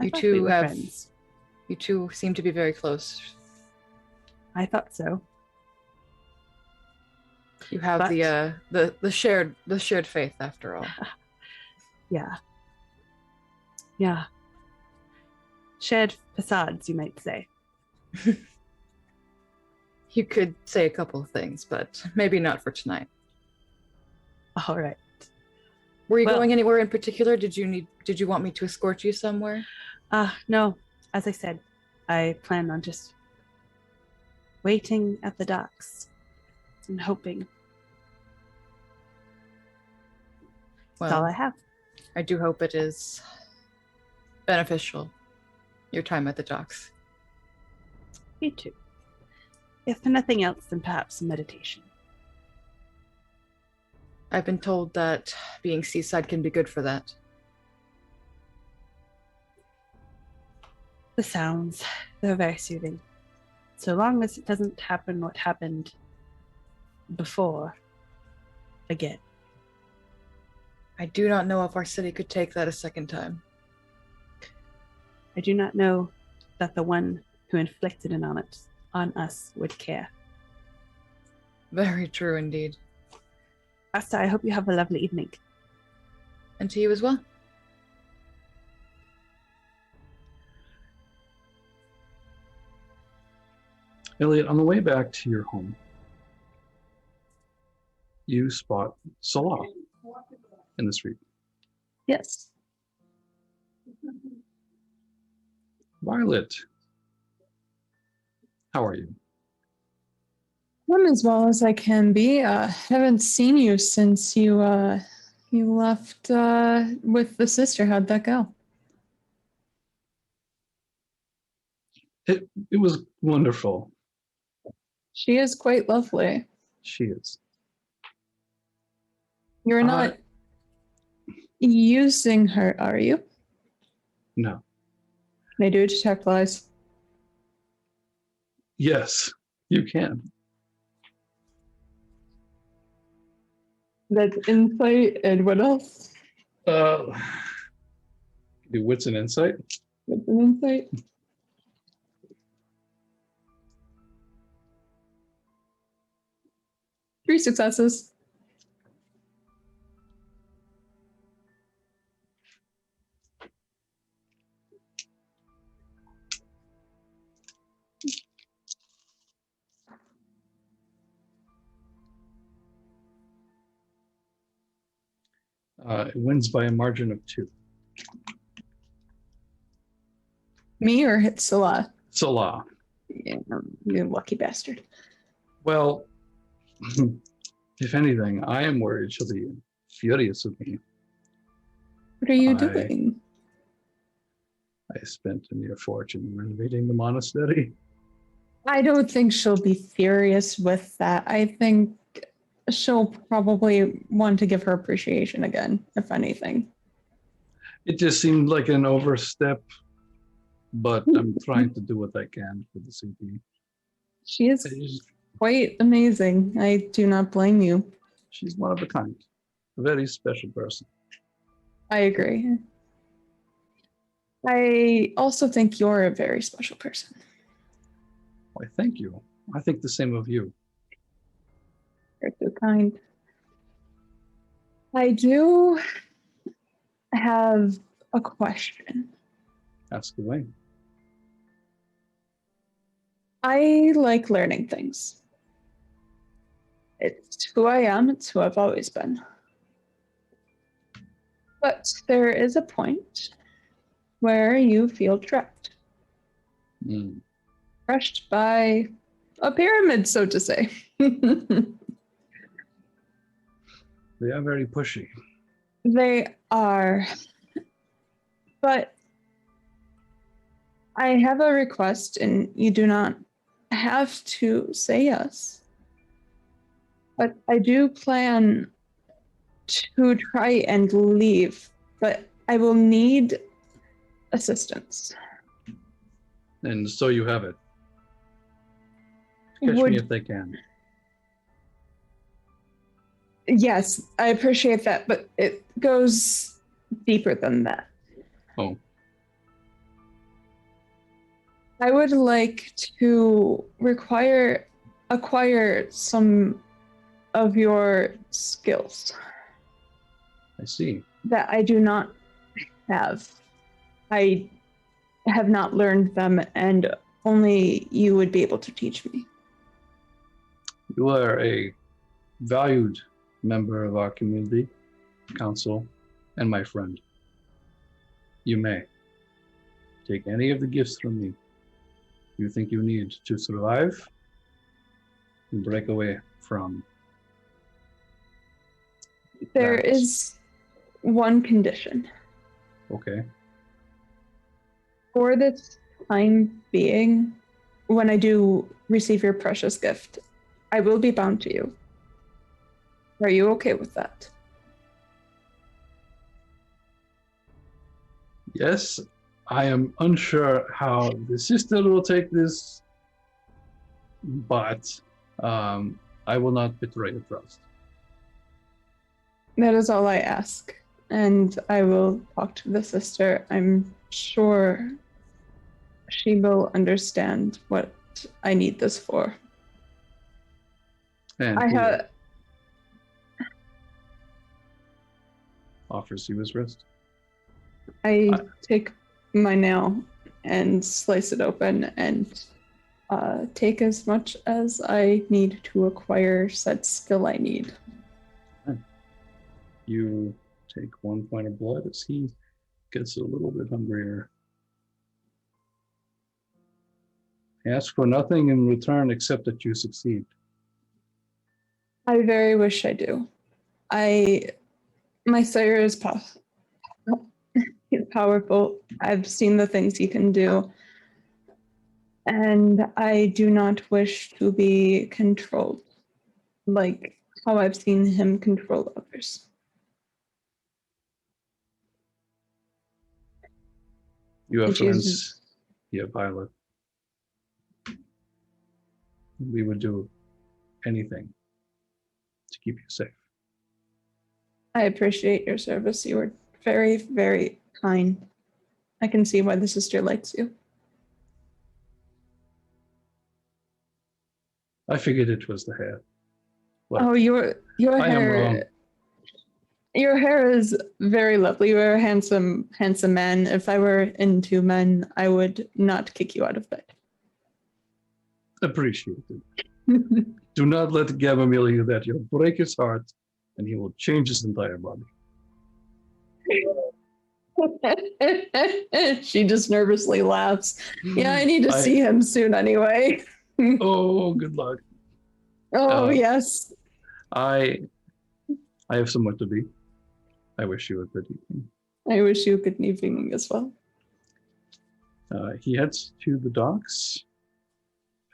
I You thought two we were have- friends. You two seem to be very close. I thought so. You have But- the shared faith, after all. Yeah. Yeah. Shared facades, you might say. You could say a couple of things, but maybe not for tonight. All right. Were you Well- going anywhere in particular? Did you want me to escort you somewhere? No. As I said, I plan on just waiting at the docks and hoping. That's all I Well, have. I do hope it is beneficial, your time at the docks. Me too. If for nothing else, then perhaps some meditation. I've been told that being seaside can be good for that. The sounds, they're very soothing. So long as it doesn't happen what happened before again. I do not know if our city could take that a second time. I do not know that the one who inflicted it on us would care. Very true indeed. Asta, I hope you have a lovely evening. And to you as well. Elliot, on the way back to your home, you spot Salah in the street. Yes. Violet, how are you? I'm as well as I can be. Haven't seen you since you left with the sister. How'd that go? It was wonderful. She is quite lovely. She is. You're not using her, are you? No. Can I do a detect lies? Yes, you can. That's insight, and what else? Do wits and insight. What's an insight? Three successes. It wins by a margin of 2. Me or hit Salah? Salah. Yeah, you lucky bastard. Well, if anything, I am worried she'll be furious with me. What are you doing? I spent a near fortune renovating the monastery. I don't think she'll be furious with that. I think she'll probably want to give her appreciation again, if anything. It just seemed like an overstep, but I'm trying to do what I can for the city. She is quite amazing. I do not blame you. She's one of a kind, a very special person. I agree. I also think you're a very special person. Why, thank you. I think the same of you. You're so kind. I do have a question. Ask away. I like learning things. It's who I am, it's who I've always been. But there is a point where you feel trapped. Crushed by a pyramid, so to say. They are very pushy. They are. But I have a request, and you do not have to say yes. But I do plan to try and leave, but I will need assistance. And so you have it. Catch me if they can. Yes, I appreciate that, but it goes deeper than that. Oh. I would like to acquire some of your skills I see. that I do not have. I have not learned them, and only you would be able to teach me. You are a valued member of our community, council, and my friend. You may take any of the gifts from me you think you need to survive and break away from. There that. is one condition. Okay. For this time being, when I do receive your precious gift, I will be bound to you. Are you okay with that? Yes, I am unsure how the sister will take this, but I will not betray the trust. That is all I ask. And I will talk to the sister. I'm sure she will understand what I need this for. And I he have. offers you his wrist. I take my nail and slice it open, and take as much as I need to acquire said skill I need. You take 1 point of blood as he gets a little bit hungrier. Ask for nothing in return except that you succeed. I very wish I do. My sire is he's powerful. I've seen the things he can do. And I do not wish to be controlled like how I've seen him control others. You have And she's- friends. Yeah, Violet. We would do anything to keep you safe. I appreciate your service. You were very, very kind. I can see why the sister likes you. I figured it was the hair. Well, Oh, your I am wrong. hair. Your hair is very lovely. You're a handsome man. If I were into men, I would not kick you out of bed. Appreciate it. Do not let Gamaliel hear that. You'll break his heart, and he will change his entire body. She just nervously laughs. Yeah, I need to see him soon anyway. Oh, good luck. Oh, yes. I have somewhere to be. I wish you a good evening. I wish you a good evening as well. He heads to the docks,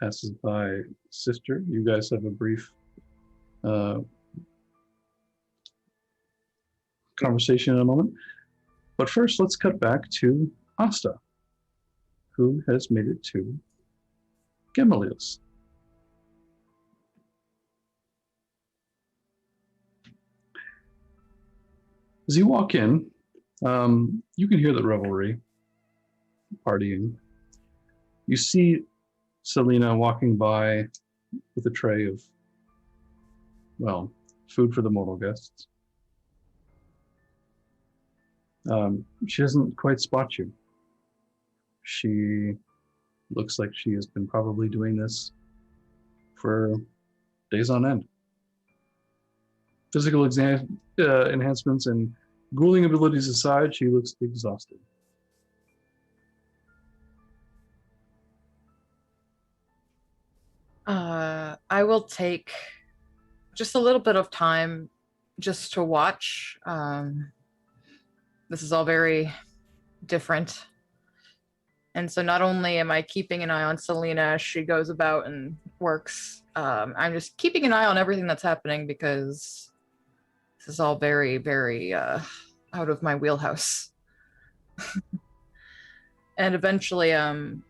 passes by Sister. You guys have a brief conversation in a moment. But first, let's cut back to Asta, who has made it to Gamaliel's. As you walk in, you can hear the revelry, partying. You see Selena walking by with a tray of, well, food for the mortal guests. She doesn't quite spot you. She looks like she has been probably doing this for days on end. Physical enhancements and grueling abilities aside, she looks exhausted. I will take just a little bit of time just to watch. This is all very different. And so not only am I keeping an eye on Selena as she goes about and works, I'm just keeping an eye on everything that's happening because this is all very, very out of my wheelhouse. And eventually, I'm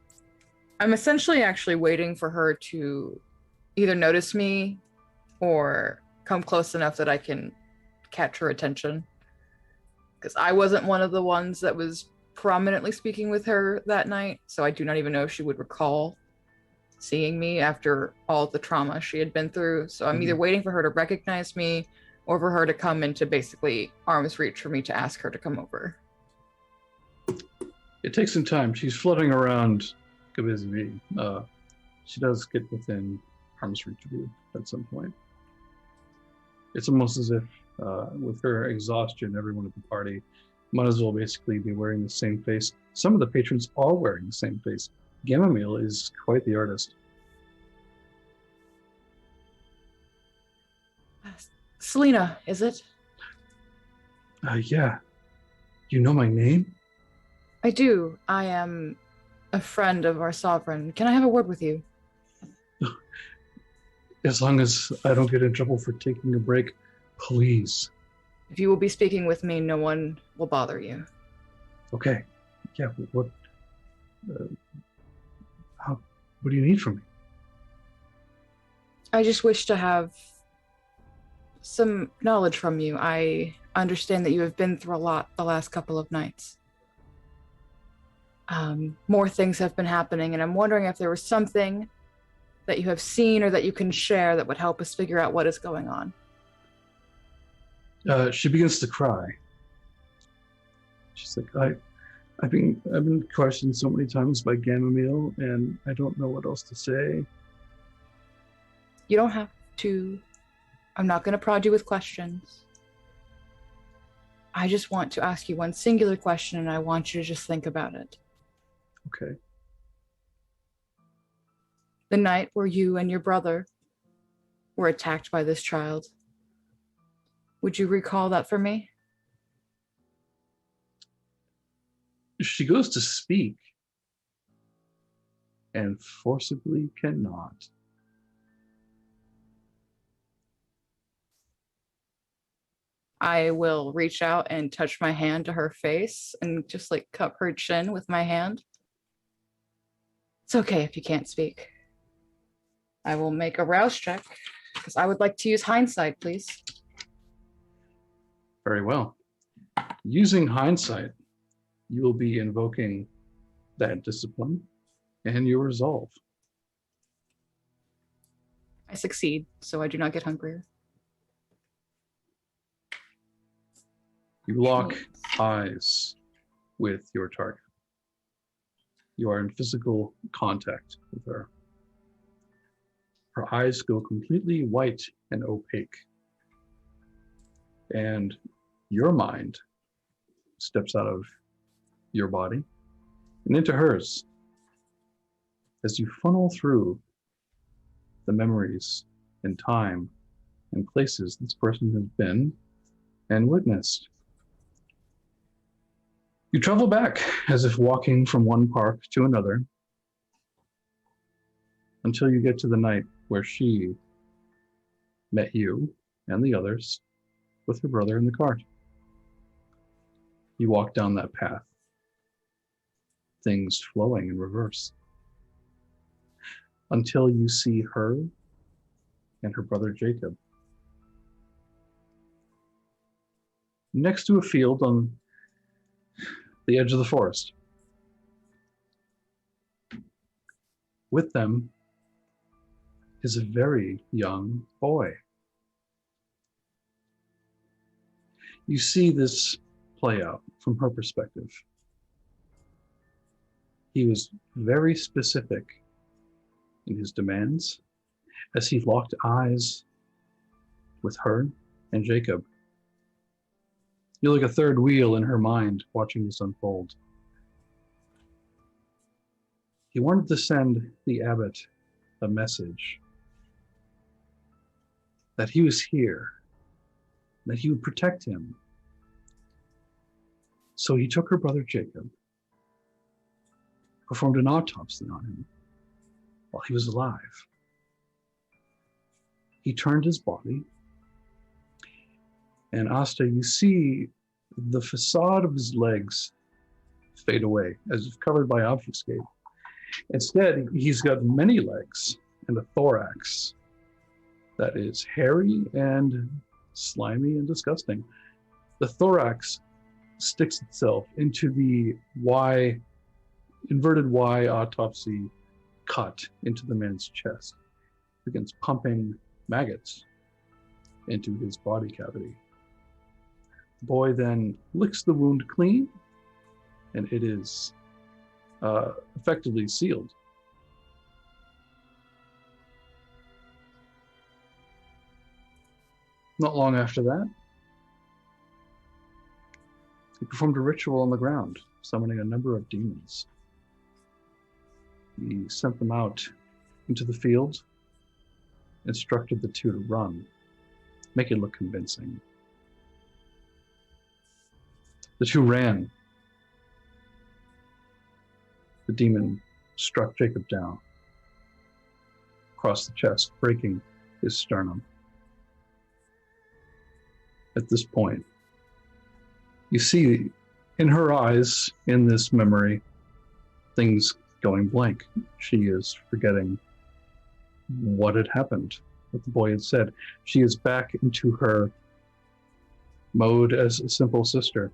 essentially actually waiting for her to either notice me or come close enough that I can catch her attention. Because I wasn't one of the ones that was prominently speaking with her that night, so I do not even know if she would recall seeing me after all the trauma she had been through. So I'm either waiting for her to recognize me or for her to come into basically arm's reach for me to ask her to come over. It takes some time. She's floating around Gabizvi. She does get within arm's reach of you at some point. It's almost as if with her exhaustion, everyone at the party might as well basically be wearing the same face. Some of the patrons are wearing the same face. Gamaliel is quite the artist. Selena, is it? Yeah. You know my name? I do. I am a friend of our sovereign. Can I have a word with you? As long as I don't get in trouble for taking a break, please. If you will be speaking with me, no one will bother you. Okay. Yeah, what do you need from me? I just wish to have some knowledge from you. I understand that you have been through a lot the last couple of nights. More things have been happening, and I'm wondering if there was something that you have seen or that you can share that would help us figure out what is going on. She begins to cry. She's like, I've been questioned so many times by Gamaliel, and I don't know what else to say. You don't have to. I'm not going to prod you with questions. I just want to ask you one singular question, and I want you to just think about it. Okay. The night where you and your brother were attacked by this child, would you recall that for me? She goes to speak and forcibly cannot. I will reach out and touch my hand to her face and just like cup her chin with my hand. It's okay if you can't speak. I will make a rouse check because I would like to use hindsight, please. Very well. Using hindsight, you will be invoking that discipline and your resolve. I succeed, so I do not get hungrier. You lock eyes with your target. You are in physical contact with her. Her eyes go completely white and opaque. And your mind steps out of your body and into hers as you funnel through the memories and time and places this person has been and witnessed. You travel back as if walking from one park to another until you get to the night where she met you and the others with her brother in the cart. You walk down that path, things flowing in reverse, until you see her and her brother Jacob next to a field on the edge of the forest. With them is a very young boy. You see this play out from her perspective. He was very specific in his demands as he locked eyes with her and Jacob. You're like a third wheel in her mind watching this unfold. He wanted to send the Abbot a message that he was here, that he would protect him. So he took her brother Jacob, performed an autopsy on him while he was alive. He turned his body, and Asta, you see the facade of his legs fade away as if covered by obfuscate. Instead, he's got many legs and a thorax that is hairy and slimy and disgusting. The thorax sticks itself into the Y, inverted Y autopsy cut into the man's chest, begins pumping maggots into his body cavity. The boy then licks the wound clean, and it is effectively sealed. Not long after that, he performed a ritual on the ground, summoning a number of demons. He sent them out into the field, instructed the two to run, make it look convincing. The two ran. The demon struck Jacob down across the chest, breaking his sternum. At this point, you see in her eyes, in this memory, things going blank. She is forgetting what had happened, what the boy had said. She is back into her mode as a simple sister,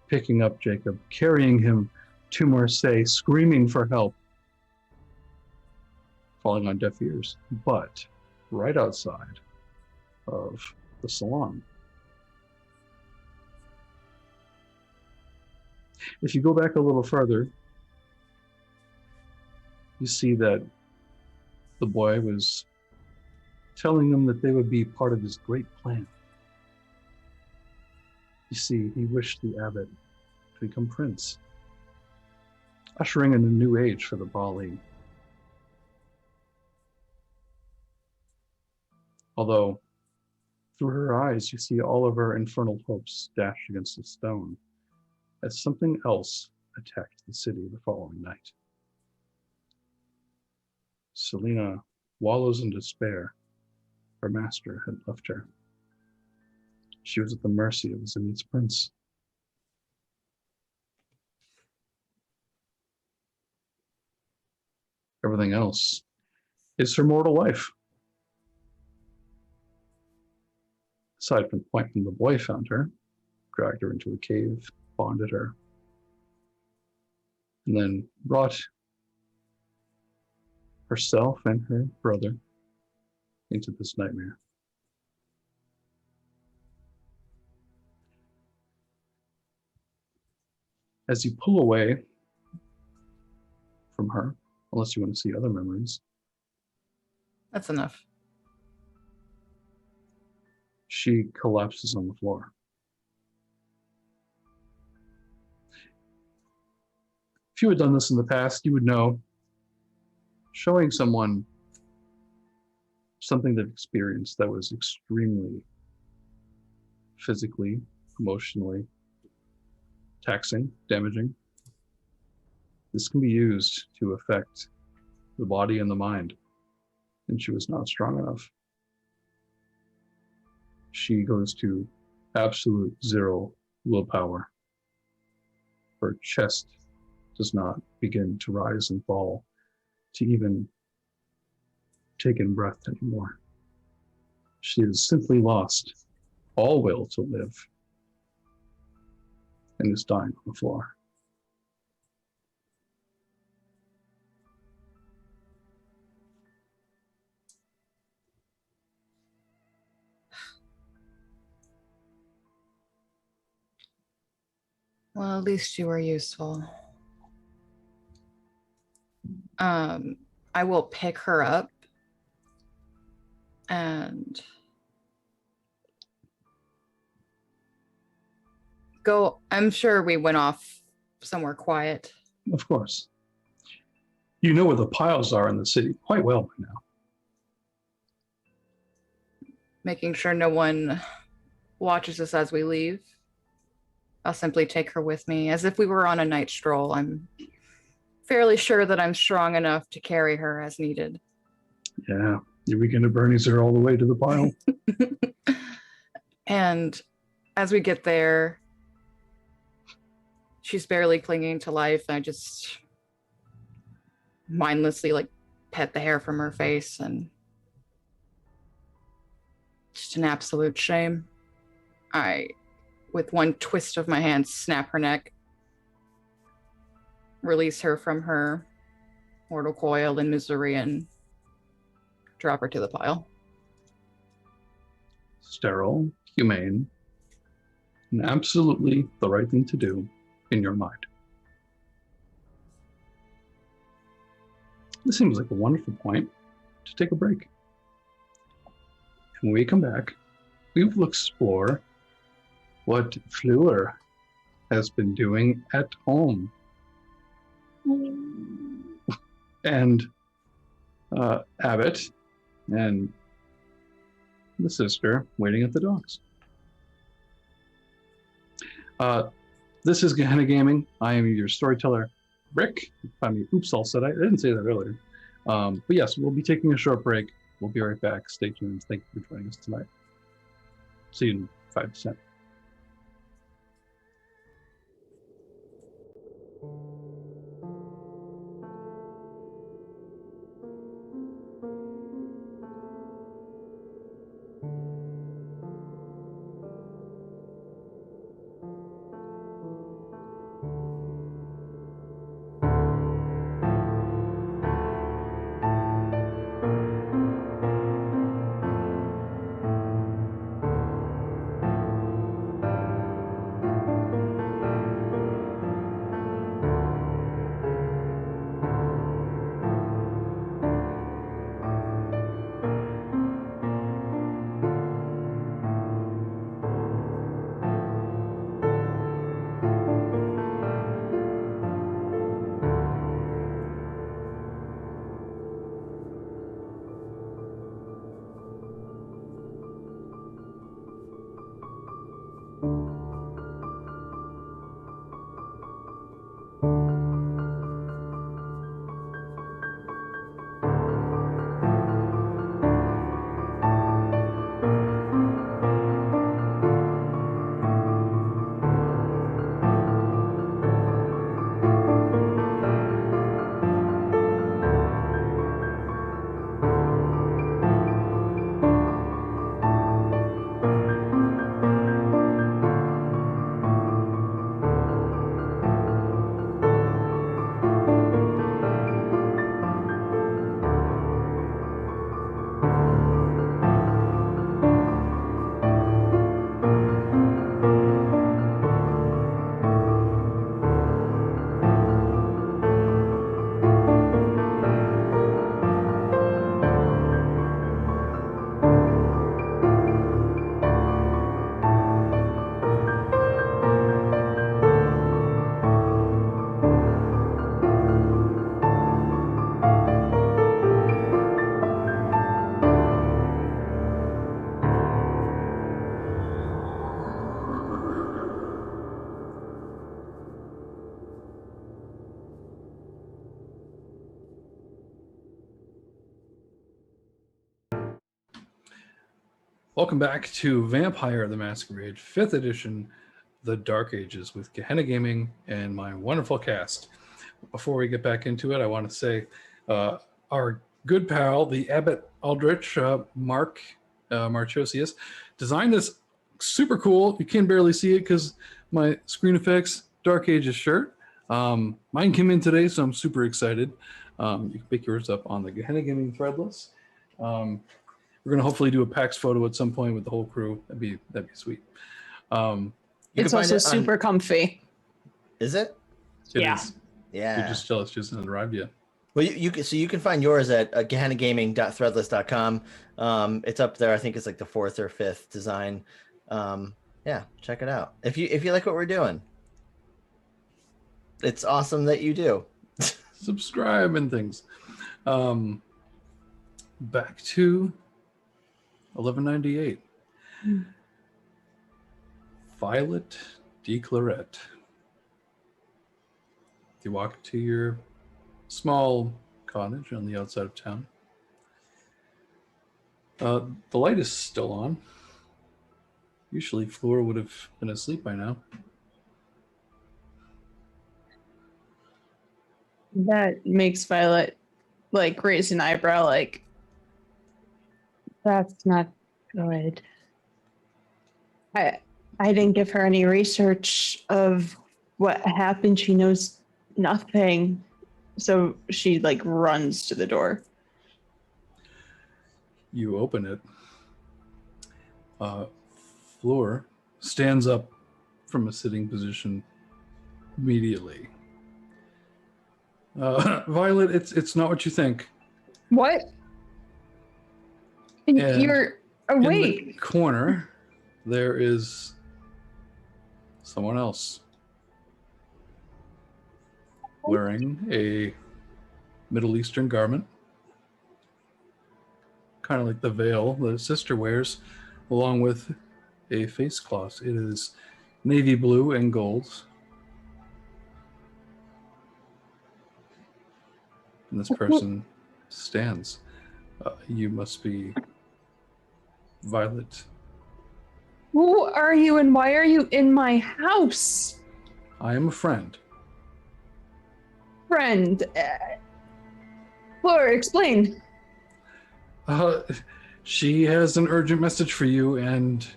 picking up Jacob, carrying him to Marseille, screaming for help, falling on deaf ears, but right outside of the salon. If you go back a little further, you see that the boy was telling them that they would be part of his great plan. You see, he wished the abbot to become prince, ushering in a new age for the Bali. Although, through her eyes, you see all of her infernal hopes dashed against a stone, as something else attacked the city the following night. Selena wallows in despair. Her master had left her. She was at the mercy of Tzimisce's prince. Everything else is her mortal life. Aside from the point when the boy found her, dragged her into a cave, bonded her, and then brought herself and her brother into this nightmare. As you pull away from her, unless you want to see other memories, That's enough. she collapses on the floor. If you had done this in the past, you would know showing someone something they've experienced that was extremely physically, emotionally taxing, damaging. This can be used to affect the body and the mind, and she was not strong enough. She goes to absolute zero willpower. Her chest does not begin to rise and fall to even take in breath anymore. She has simply lost all will to live and is dying on the floor. Well, at least you were useful. I will pick her up and go. I'm sure we went off somewhere quiet. Of course. You know where the piles are in the city quite well by now. Making sure no one watches us as we leave. I'll simply take her with me as if we were on a night stroll. I'm fairly sure that I'm strong enough to carry her as needed. Yeah, your weekend at Bernie's are all the way to the pile. And as we get there, she's barely clinging to life. I just mindlessly pet the hair from her face, and just an absolute shame. I, with one twist of my hand, snap her neck, release her from her mortal coil and misery, and drop her to the pile. Sterile, humane, and absolutely the right thing to do in your mind. This seems like a wonderful point to take a break. And when we come back, we will explore what Fleur has been doing at home. And Abbot and the sister waiting at the docks. This is Gehenna Gaming. I am your storyteller, Rick. Oops, all said. I didn't say that earlier. But yes, we'll be taking a short break. We'll be right back. Stay tuned. Thank you for joining us tonight. See you in 5%. Welcome back to Vampire the Masquerade, 5th edition, The Dark Ages, with Gehenna Gaming and my wonderful cast. Before we get back into it, I want to say our good pal, the Abbot Aldrich, Mark Marchosius, designed this super cool. You can barely see it because my Screen Effects Dark Ages shirt. Mine came in today, so I'm super excited. You can pick yours up on the Gehenna Gaming Threadless. We're gonna hopefully do a PAX photo at some point with the whole crew. That'd be sweet. It's also super comfy. Is it? Yeah. Yeah. You're just jealous, just hasn't arrived yet. Well, you can find yours at gehennagaming.threadless.com. It's up there. I think it's like the 4th or 5th design. Yeah, check it out. If you like what we're doing, it's awesome that you do. Subscribe and things. Back to 1198. Violet de Claret. You walk to your small cottage on the outside of town. The light is still on. Usually Fleur would have been asleep by now. That makes Violet like raise an eyebrow, like, that's not good. I didn't give her any research of what happened. She knows nothing. So she like runs to the door. You open it. Fleur stands up from a sitting position immediately. Violet, it's not what you think. What? And And you're In the awake. corner, there is someone else wearing a Middle Eastern garment, kind of like the veil the sister wears, along with a face cloth. It is navy blue and gold. And this person stands. You must be Violet. Who are you and why are you in my house? I am a friend. Friend. Fleur, explain. She has an urgent message for you, and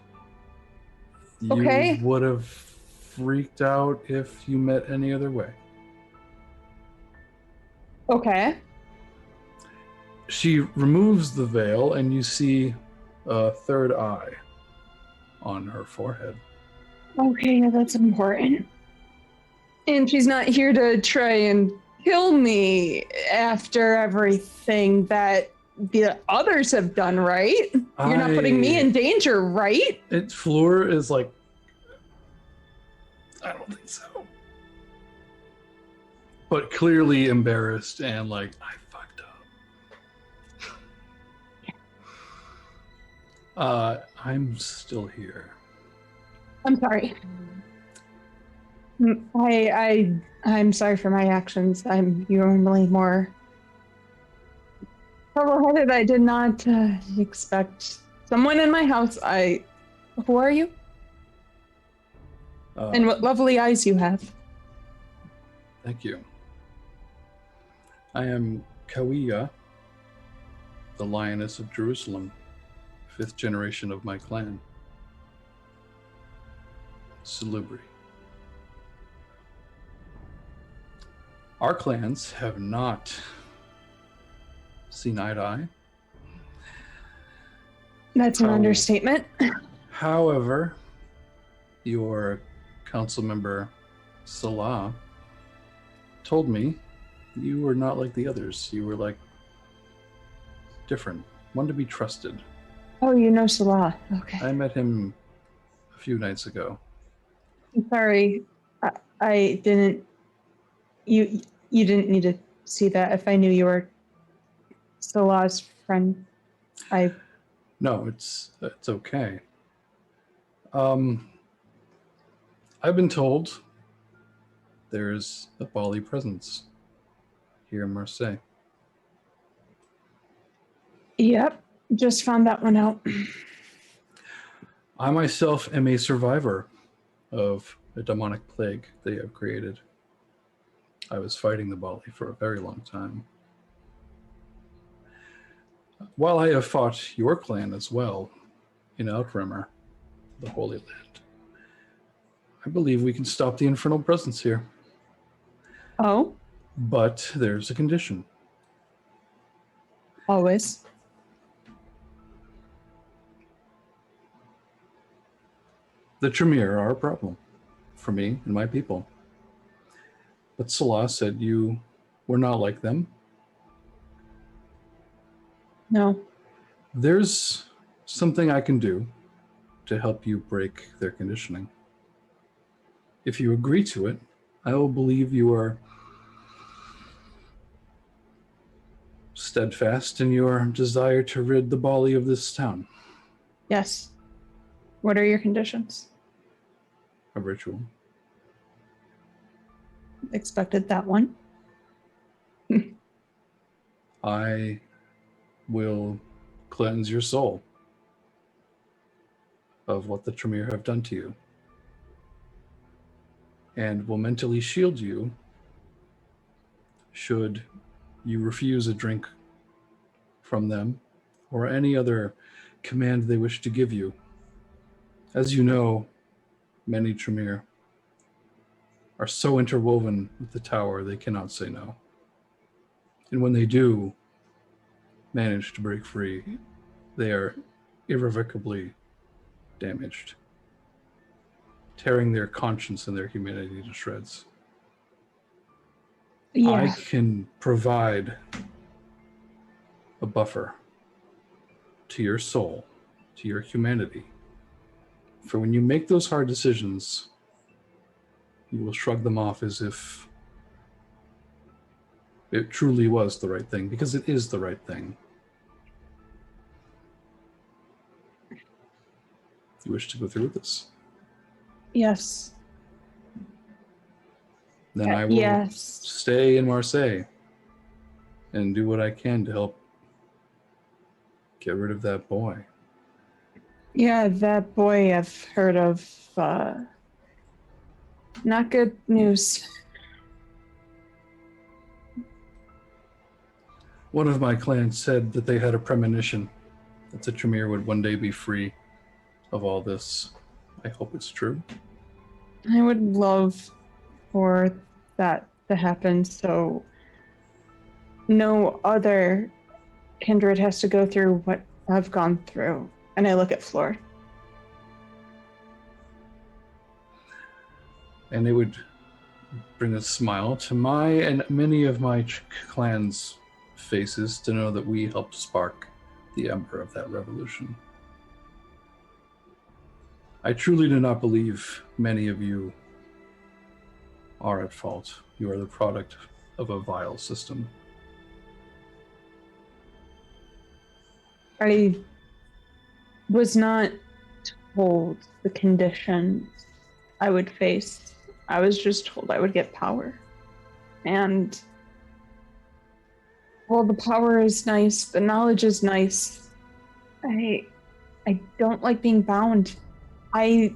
you Okay. would have freaked out if you met any other way. Okay. She removes the veil, and you see a third eye on her forehead. Okay, that's important. And she's not here to try and kill me after everything that the others have done, right? You're not putting me in danger, right? Fleur is like, I don't think so. But clearly embarrassed and like, I fucked up. I'm still here. I'm sorry. I'm sorry for my actions. I'm normally more level-headed. I did not expect someone in my house. Who are you? And what lovely eyes you have. Thank you. I am Kawiya, the Lioness of Jerusalem, 5th generation of my clan. Salubri. Our clans have not seen eye to eye. That's an Oh. understatement. However, your council member, Salah, told me you were not like the others. You were like different, one to be trusted. Oh, you know Salah. Okay. I met him a few nights ago. I'm sorry. I didn't. You didn't need to see that. If I knew you were Salah's friend, No, it's okay. I've been told there's a Bali presence here in Marseille. Yep. Just found that one out. I myself am a survivor of a demonic plague they have created. I was fighting the Bali for a very long time. While I have fought your clan as well in Outremer, the Holy Land, I believe we can stop the infernal presence here. Oh, But there's a condition. always. The Tremere are a problem for me and my people. But Salah said you were not like them. No. There's something I can do to help you break their conditioning. If you agree to it, I will believe you are steadfast in your desire to rid the Bali of this town. Yes. What are your conditions? A ritual. Expected that one. I will cleanse your soul of what the Tremere have done to you, and will mentally shield you should you refuse a drink from them or any other command they wish to give you. As you know, many Tremere are so interwoven with the tower they cannot say no. And when they do manage to break free, they are irrevocably damaged, tearing their conscience and their humanity to shreds. Yeah. I can provide a buffer to your soul, to your humanity, for when you make those hard decisions, you will shrug them off as if it truly was the right thing, because it is the right thing. You wish to go through with this? Yes. Then I will Yes. stay in Marseille and do what I can to help get rid of that boy. Yeah, that boy I've heard of. Not good news. One of my clan said that they had a premonition that the Tremere would one day be free of all this. I hope it's true. I would love for that to happen so no other kindred has to go through what I've gone through. And I look at Floor. And it would bring a smile to my and many of my clan's faces to know that we helped spark the ember of that revolution. I truly do not believe many of you are at fault. You are the product of a vile system. I was not told the conditions I would face. I was just told I would get power. And while the power is nice, the knowledge is nice, I don't like being bound. I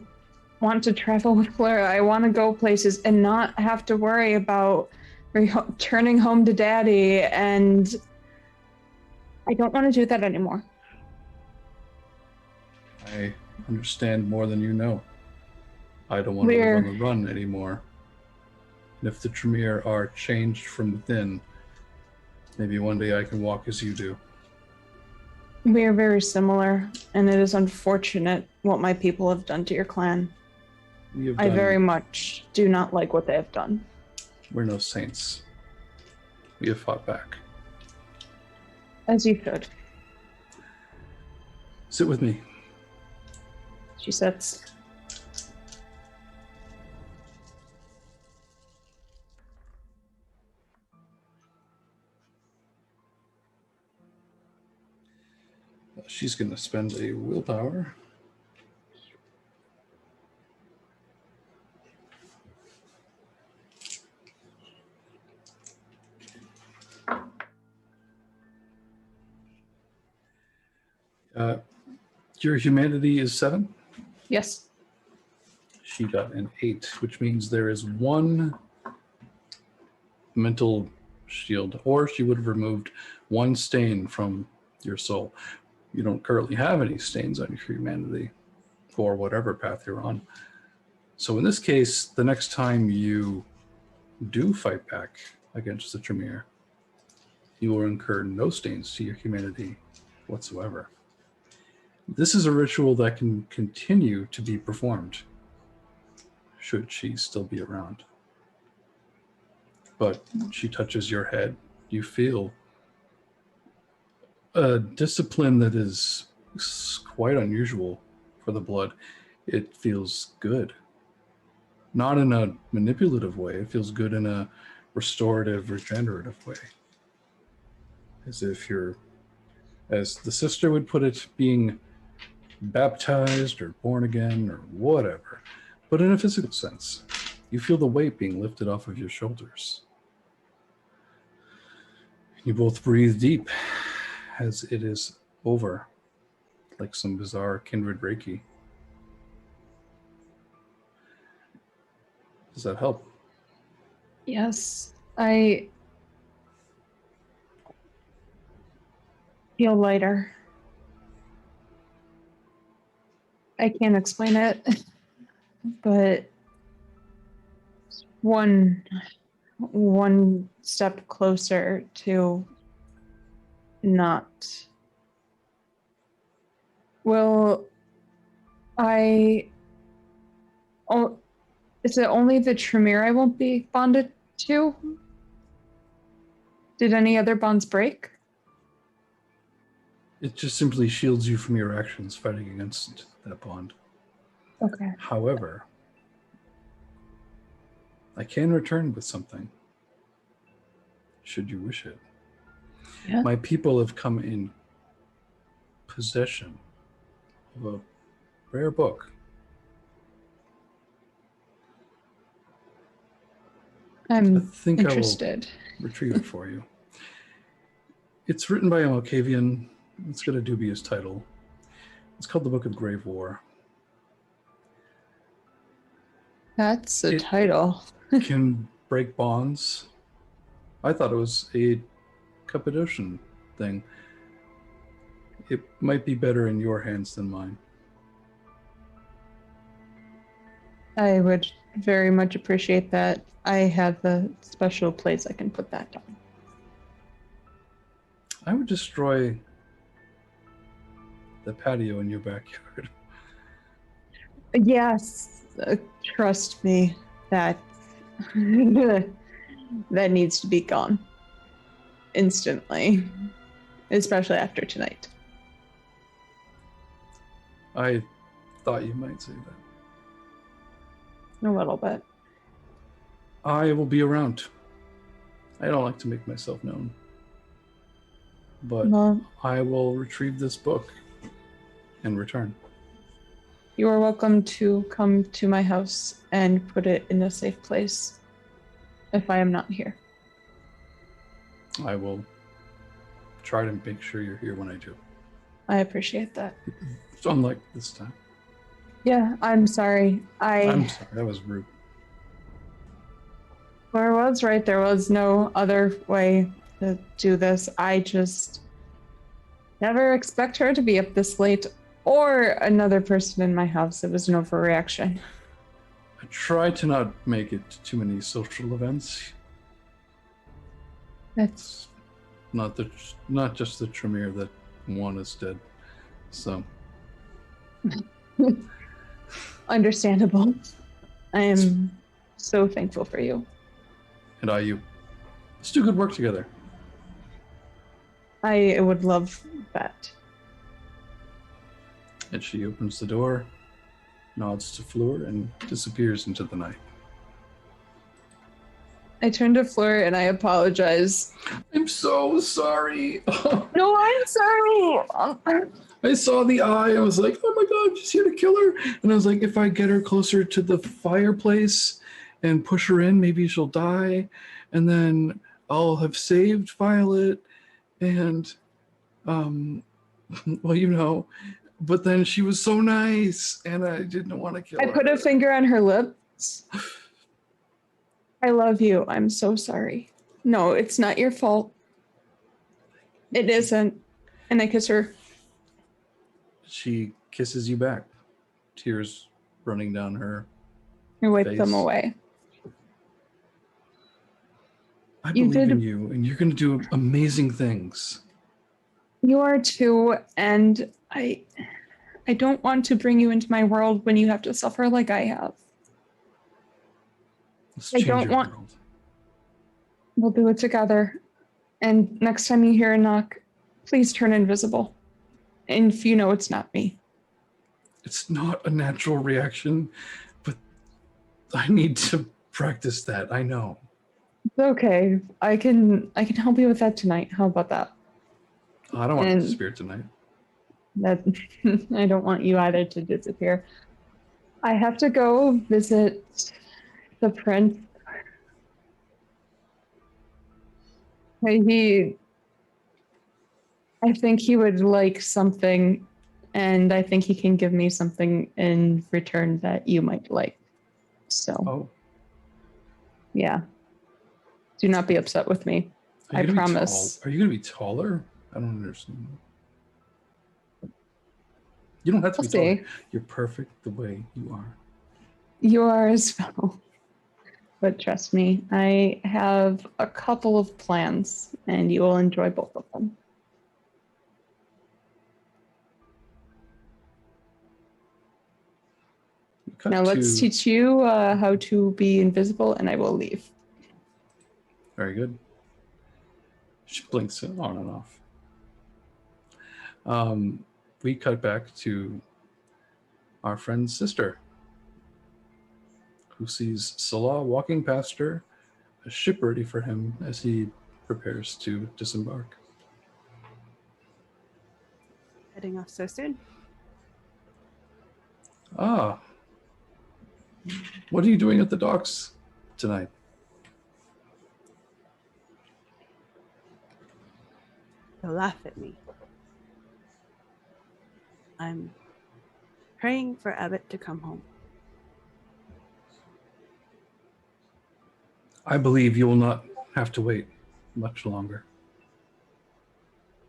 want to travel with Clara. I want to go places and not have to worry about returning home to Daddy, and I don't want to do that anymore. I understand more than you know. I don't want to live on the run anymore. And if the Tremere are changed from within, maybe one day I can walk as you do. We are very similar, and it is unfortunate what my people have done to your clan. I very much do not like what they have done. We're no saints. We have fought back. As you should. Sit with me. She sits. She's going to spend a willpower. Your humanity is 7? Yes. She got an 8, which means there is 1 mental shield, or she would have removed 1 stain from your soul. You don't currently have any stains on your humanity for whatever path you're on. So in this case, the next time you do fight back against the Tremere, you will incur no stains to your humanity whatsoever. This is a ritual that can continue to be performed should she still be around. But she touches your head. You feel a discipline that is quite unusual for the blood. It feels good. Not in a manipulative way. It feels good in a restorative, regenerative way. As if you're, as the sister would put it, being baptized or born again or whatever. But in a physical sense, you feel the weight being lifted off of your shoulders. You both breathe deep as it is over, like some bizarre kindred Reiki. Does that help? Yes. I feel lighter. I can't explain it, but one step closer to not. Well, is it only the Tremere I won't be bonded to? Did any other bonds break? It just simply shields you from your actions fighting against that bond. Okay. However, I can return with something, should you wish it. Yeah. My people have come in possession of a rare book. I I'm think interested. I will retrieve it for you. It's written by a Malkavian. It's got a dubious title. It's called The Book of Grave War. That's a It- title. Can break bonds. I thought it was a Cappadocian thing. It might be better in your hands than mine. I would very much appreciate that. I have a special place I can put that down. I would destroy the patio in your backyard. Yes, trust me, that that needs to be gone instantly, especially after tonight. I thought you might say that. A little bit. I will be around. I don't like to make myself known. But Well, I will retrieve this book and return. you are welcome to come to my house and put it in a safe place if I am not here. I will try to make sure you're here when I do. I appreciate that. It's unlike this time. Yeah, I'm sorry. I'm sorry, that was rude. There was right. There was no other way to do this. I just never expect her to be up this late or another person in my house. It was an overreaction. I try to not make it to too many social events. That's It's not just the Tremere that one is dead. So understandable. I am so thankful for you. and you. Let's do good work together. I would love that. And she opens the door, nods to Fleur, and disappears into the night. I turn to Fleur and I apologize. I'm so sorry. No, I'm sorry. I saw the eye. I was like, oh my God, she's here to kill her. And I was like, if I get her closer to the fireplace and push her in, maybe she'll die. And then I'll have saved Violet. And, well, you know, But then she was so nice, and I didn't want to kill I her. put a finger on her lips. I love you. I'm so sorry. No, it's not your fault. It isn't. And I kiss her. She kisses you back, tears running down her. I wipe them Face. away. I You believe did- in you, and you're going to do amazing things. You are too, and I don't want to bring you into my world when you have to suffer like I have. Let's I change don't your want- world. We'll do it together. And next time you hear a knock, please turn invisible. And if you know it's not me. It's not a natural reaction, but I need to practice that. I know. It's okay. I can help you with that tonight. How about that? I don't want to And- disappear tonight. That I don't want you either to disappear. I have to go visit the prince. I think he would like something, and I think he can give me something in return that you might like. So, Oh, yeah. Do not be upset with me. are you I gonna be promise. tall? Are you going to be taller? I don't understand. You don't have to We'll be taller. see. You're perfect the way you are. You are as well. But trust me, I have a couple of plans, and you will enjoy both of them. We cut Now let's to- teach you how to be invisible, and I will leave. Very good. She blinks it on and off. We cut back to our friend's sister, who sees Salah walking past her, a ship ready for him as he prepares to disembark. Heading off so soon. Ah, what are you doing at the docks tonight? They'll laugh at me. I'm praying for Abbot to come home. I believe you will not have to wait much longer.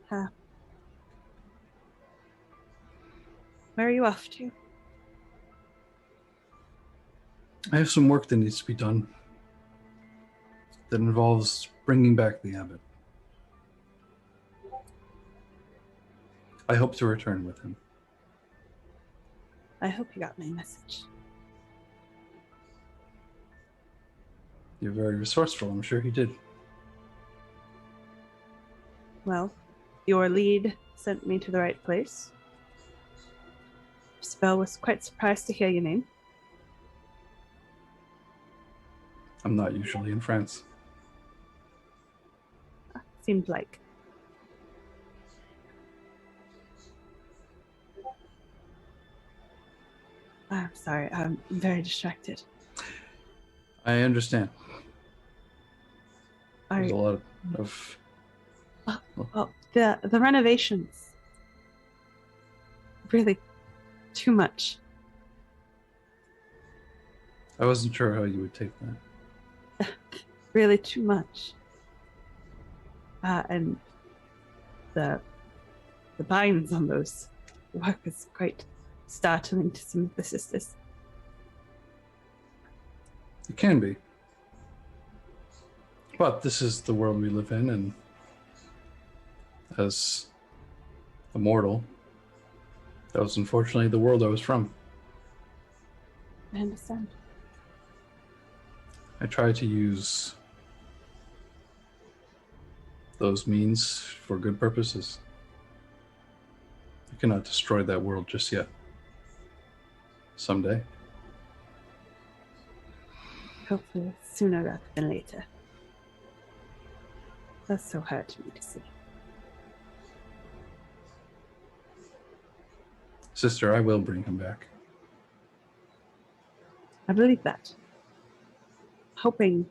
Where are you off to? I have some work that needs to be done that involves bringing back the abbot. I hope to return with him. I hope you got my message. You're very resourceful. I'm sure he did. Well, your lead sent me to the right place. Spell was quite surprised to hear your name. I'm not usually in France. Seemed like. I'm sorry, I'm very distracted. I understand. There's a I, lot of the renovations. Really too much. I wasn't sure how you would take that. Really too much. And the binds on those work is quite startling to some of the sisters. It can be. But this is the world we live in, and as a mortal, that was unfortunately the world I was from. I understand. I try to use those means for good purposes. I cannot destroy that world just yet. Someday. Hopefully sooner rather than later. That's so hard to me to see. Sister, I will bring him back. I believe that. Hoping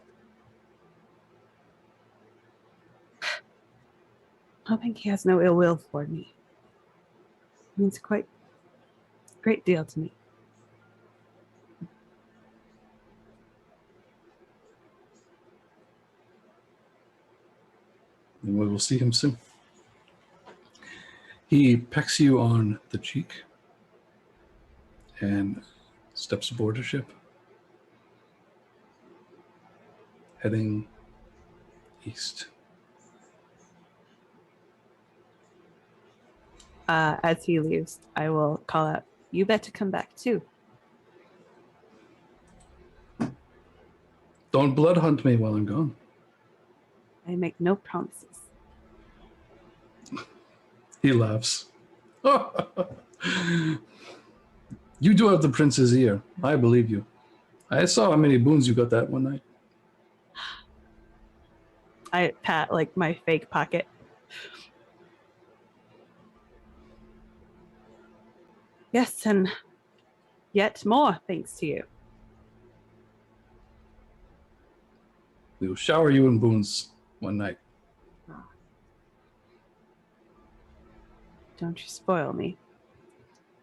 he has no ill will for me. It means quite a great deal to me. And we will see him soon. He pecks you on the cheek and steps aboard a ship, heading east. As he leaves, I will call out, "You better come back too." Don't blood hunt me while I'm gone. I make no promises. He laughs. You do have the prince's ear. I believe you. I saw how many boons you got that one night. I pat like my fake pocket. Yes, and yet more thanks to you. We will shower you in boons one night. Don't you spoil me.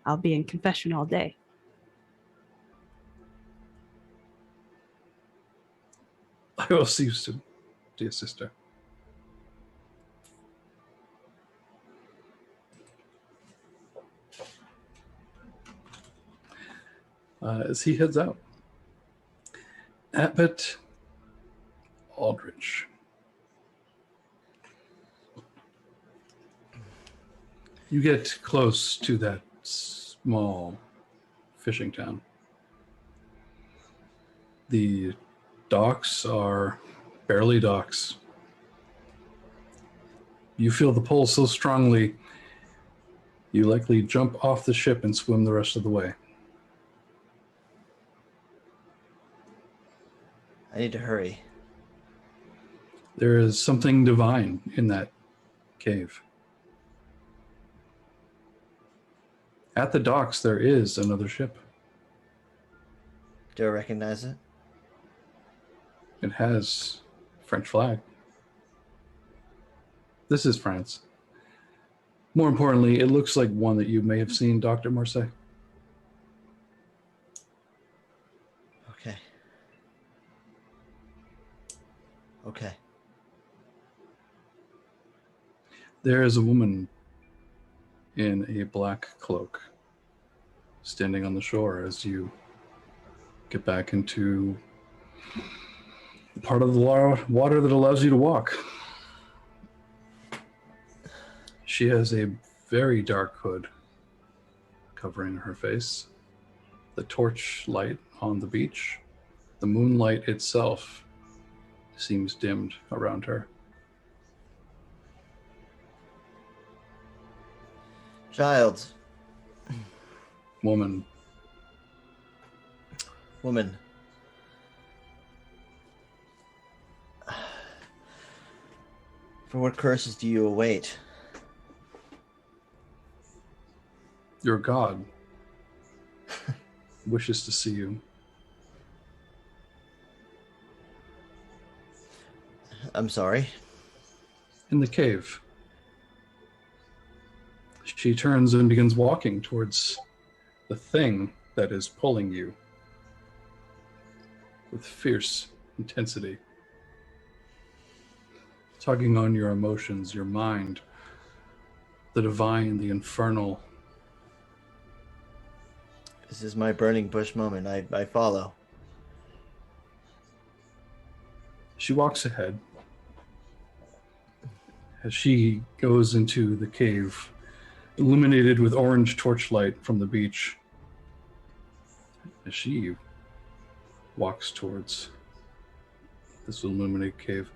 I'll be in confession all day. I will see you soon, dear sister. As he heads out, Abbot Aldrich. You get close to that small fishing town. The docks are barely docks. You feel the pull so strongly, you likely jump off the ship and swim the rest of the way. I need to hurry. There is something divine in that cave. At the docks, there is another ship. Do I recognize it? It has French flag. This is France. More importantly, it looks like one that you may have seen, Dr. Marseille. Okay. Okay. There is a woman in a black cloak standing on the shore as you get back into the part of the water that allows you to walk. She has a very dark hood covering her face. The torch light on the beach, the moonlight itself seems dimmed around her. Child. Woman. Woman. For what curses do you await? Your god wishes to see you. I'm sorry. In the cave. She turns and begins walking towards the thing that is pulling you with fierce intensity, tugging on your emotions, your mind, the divine, the infernal. This is my burning bush moment. I follow. She walks ahead. As she goes into the cave, illuminated with orange torchlight from the beach, as she walks towards this illuminated cave,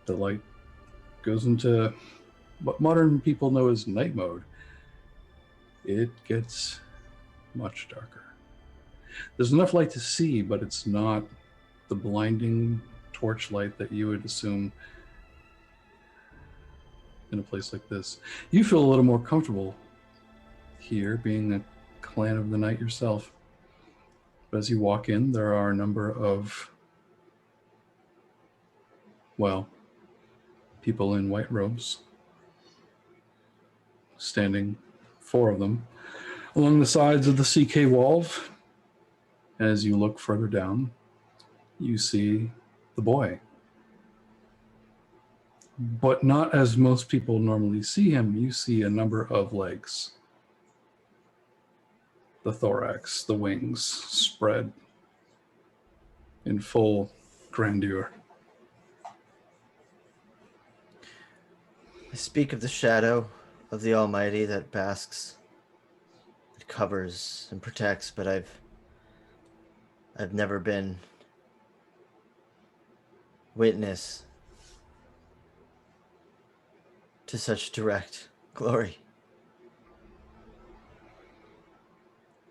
the light goes into what modern people know as night mode. It gets much darker. There's enough light to see, but it's not the blinding torchlight that you would assume in a place like this. You feel a little more comfortable here, being a clan of the night yourself. But as you walk in, there are a number of, well, people in white robes, standing, 4 of them, Along the sides of the CK wall, as you look further down, you see the boy. But not as most people normally see him. You see a number of legs. The thorax, the wings spread in full grandeur. I speak of the shadow of the Almighty that basks, it covers and protects, but I've never been witness to such direct glory.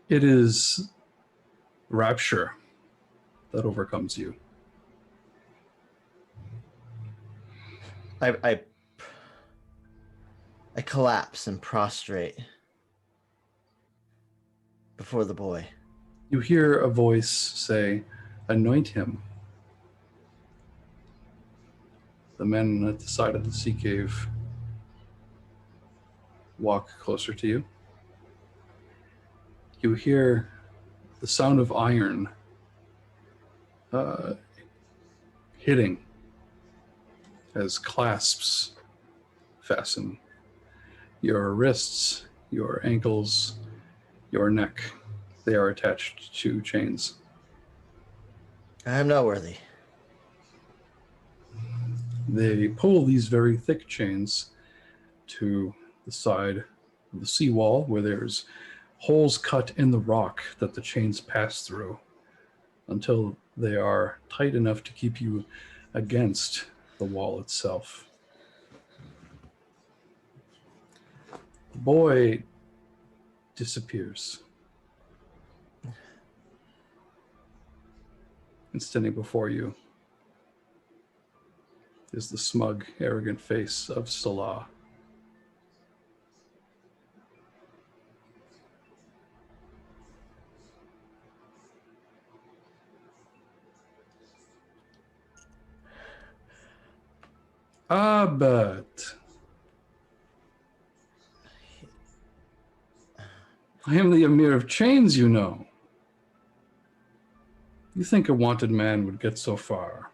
It is rapture that overcomes you. I collapse and prostrate before the boy. You hear a voice say, "Anoint him." The men at the side of the sea cave walk closer to you. You hear the sound of iron hitting as clasps fasten your wrists, your ankles, your neck. They are attached to chains. I am not worthy. They pull these very thick chains to the side of the seawall where there's holes cut in the rock that the chains pass through until they are tight enough to keep you against the wall itself. The boy disappears. And standing before you is the smug, arrogant face of Salah. Abbot. I am the Emir of Chains, you know. You think a wanted man would get so far?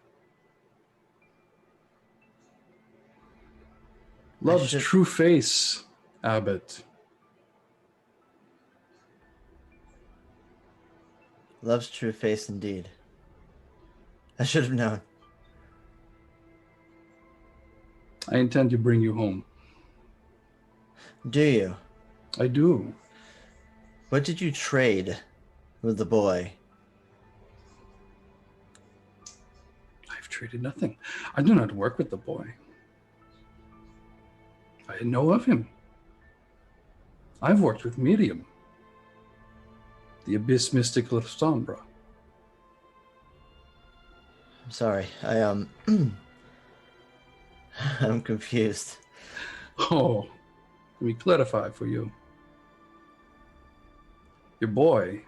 Love's true face, Abbot. Love's true face indeed. I should have known. I intend to bring you home. Do you? I do. What did you trade with the boy? I've traded nothing. I do not work with the boy. I know of him. I've worked with Miriam, the abyss mystic Lasombra. I'm sorry. I'm confused. Oh, let me clarify for you. Your boy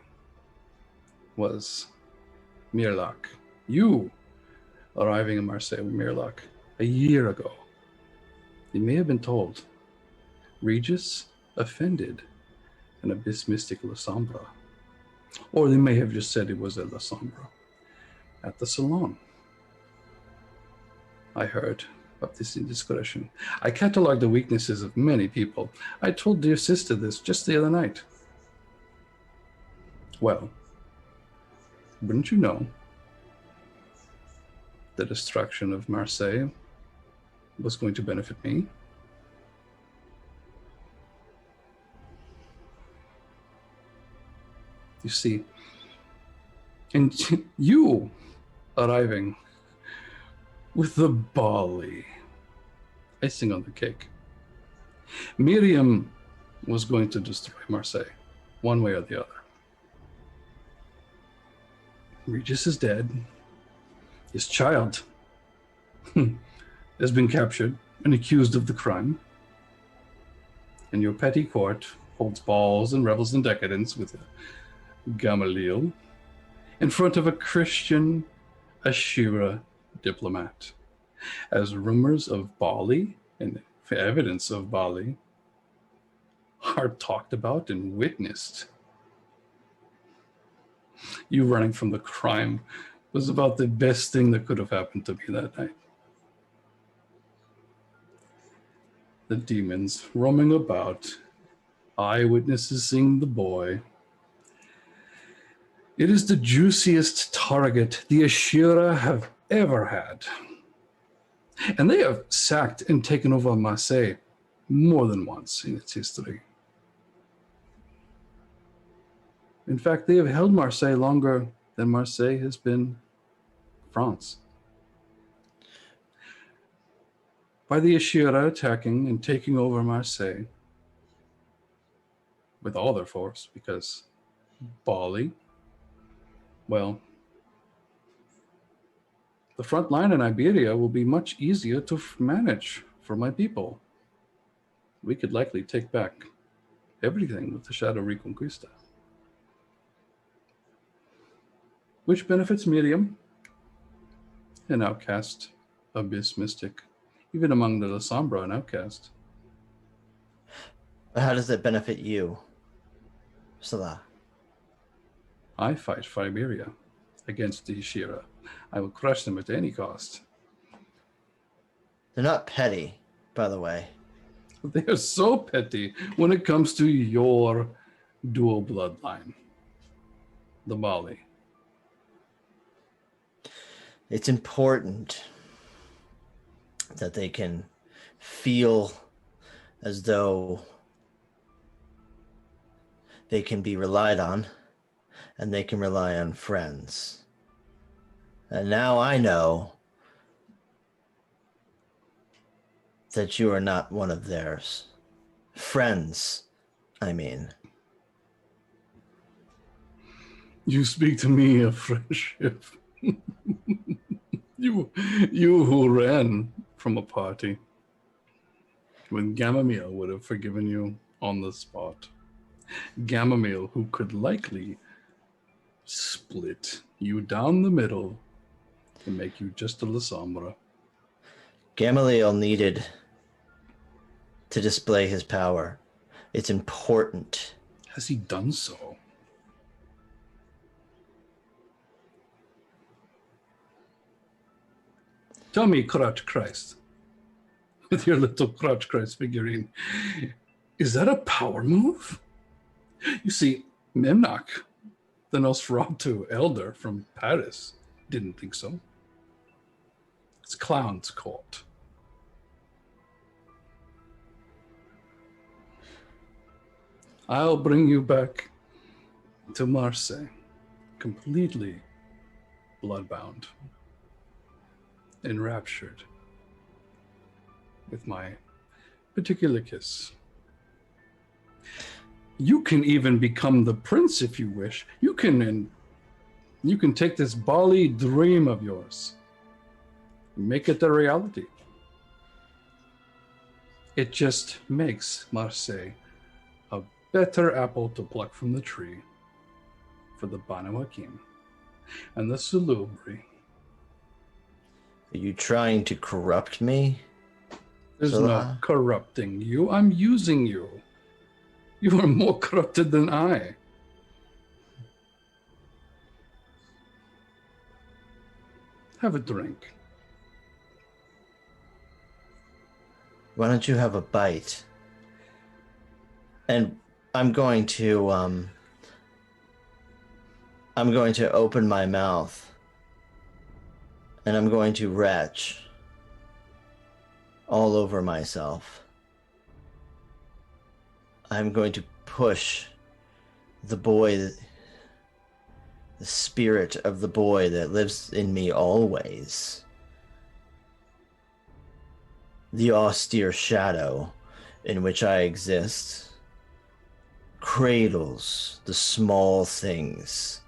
was Mirlock. You arriving in Marseille with Mirlock a year ago. They may have been told Regis offended an abyss mystic Lasombra. Or they may have just said it was a Lasombra at the salon. I heard of this indiscretion. I cataloged the weaknesses of many people. I told dear sister this just the other night. Well, wouldn't you know, the destruction of Marseille was going to benefit me? You see, and you arriving with the barley, icing on the cake. Miriam was going to destroy Marseille, one way or the other. Regis is dead. His child has been captured and accused of the crime. And your petty court holds balls and revels in decadence with Gamaliel in front of a Christian Ashira diplomat. As rumors of Bali and evidence of Bali are talked about and witnessed. You running from the crime was about the best thing that could have happened to me that night. The demons roaming about, eyewitnesses seeing the boy. It is the juiciest target the Ashira have ever had. And they have sacked and taken over Marseille more than once in its history. In fact, they have held Marseille longer than Marseille has been France. By the Ashira attacking and taking over Marseille with all their force, because Bali, well, the front line in Iberia will be much easier to manage for my people. We could likely take back everything with the Shadow Reconquista. Which benefits Miriam, an outcast, abyss mystic, even among the Lasombra, an outcast. How does it benefit you, Salah? I fight for Iberia against the Ashira. I will crush them at any cost. They're not petty, by the way. They are so petty when it comes to your dual bloodline, the Bali. It's important that they can feel as though they can be relied on and they can rely on friends. And now I know that you are not one of theirs. Friends, I mean. You speak to me of friendship. You who ran from a party when Gamaliel would have forgiven you on the spot. Gamaliel, who could likely split you down the middle and make you just a Lasombra. Gamaliel needed to display his power. It's important. Has he done so? Tell me, Crotch Christ, with your little Crotch Christ figurine, is that a power move? You see, Memnoch, the Nosferatu elder from Paris, didn't think so. It's clown's court. I'll bring you back to Marseille, completely bloodbound, enraptured with my particular kiss. You can even become the prince if you wish. You can take this Bali dream of yours and make it a reality. It just makes Marseille a better apple to pluck from the tree for the Banu Hakim and the Salubri. Are you trying to corrupt me? There's So, no corrupting you. I'm using you. You are more corrupted than I. Have a drink. Why don't you have a bite? And I'm going to open my mouth and I'm going to retch all over myself. I'm going to push the boy, the spirit of the boy that lives in me always. The austere shadow in which I exist cradles the small things,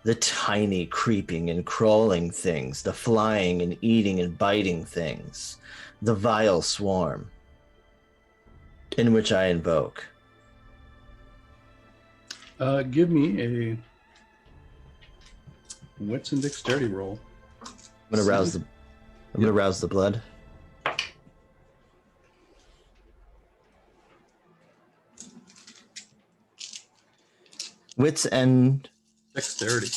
the tiny creeping and crawling things, the flying and eating and biting things, the vile swarm in which I invoke. Give me a wits and dexterity roll. I'm gonna rouse the blood. Wits and Dexterity.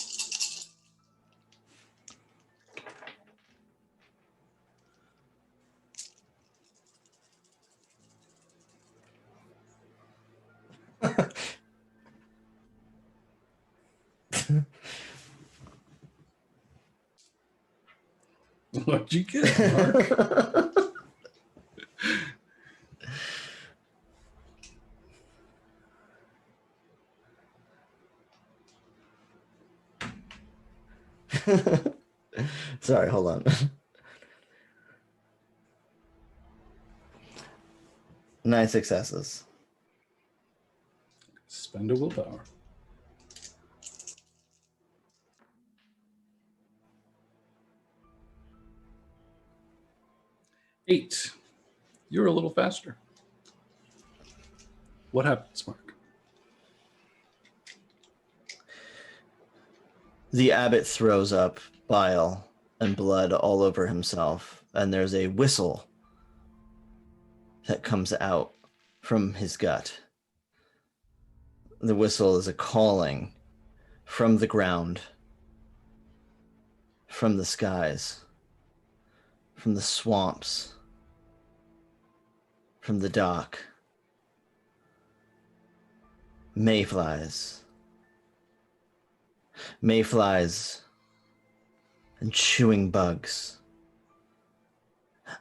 What'd you get, Mark? Sorry, hold on. 9 successes. Spend a willpower. 8. You're a little faster. What happens, Mark? The abbot throws up bile and blood all over himself, and there's a whistle that comes out from his gut. The whistle is a calling from the ground, from the skies, from the swamps, from the dock. Mayflies. Mayflies and chewing bugs.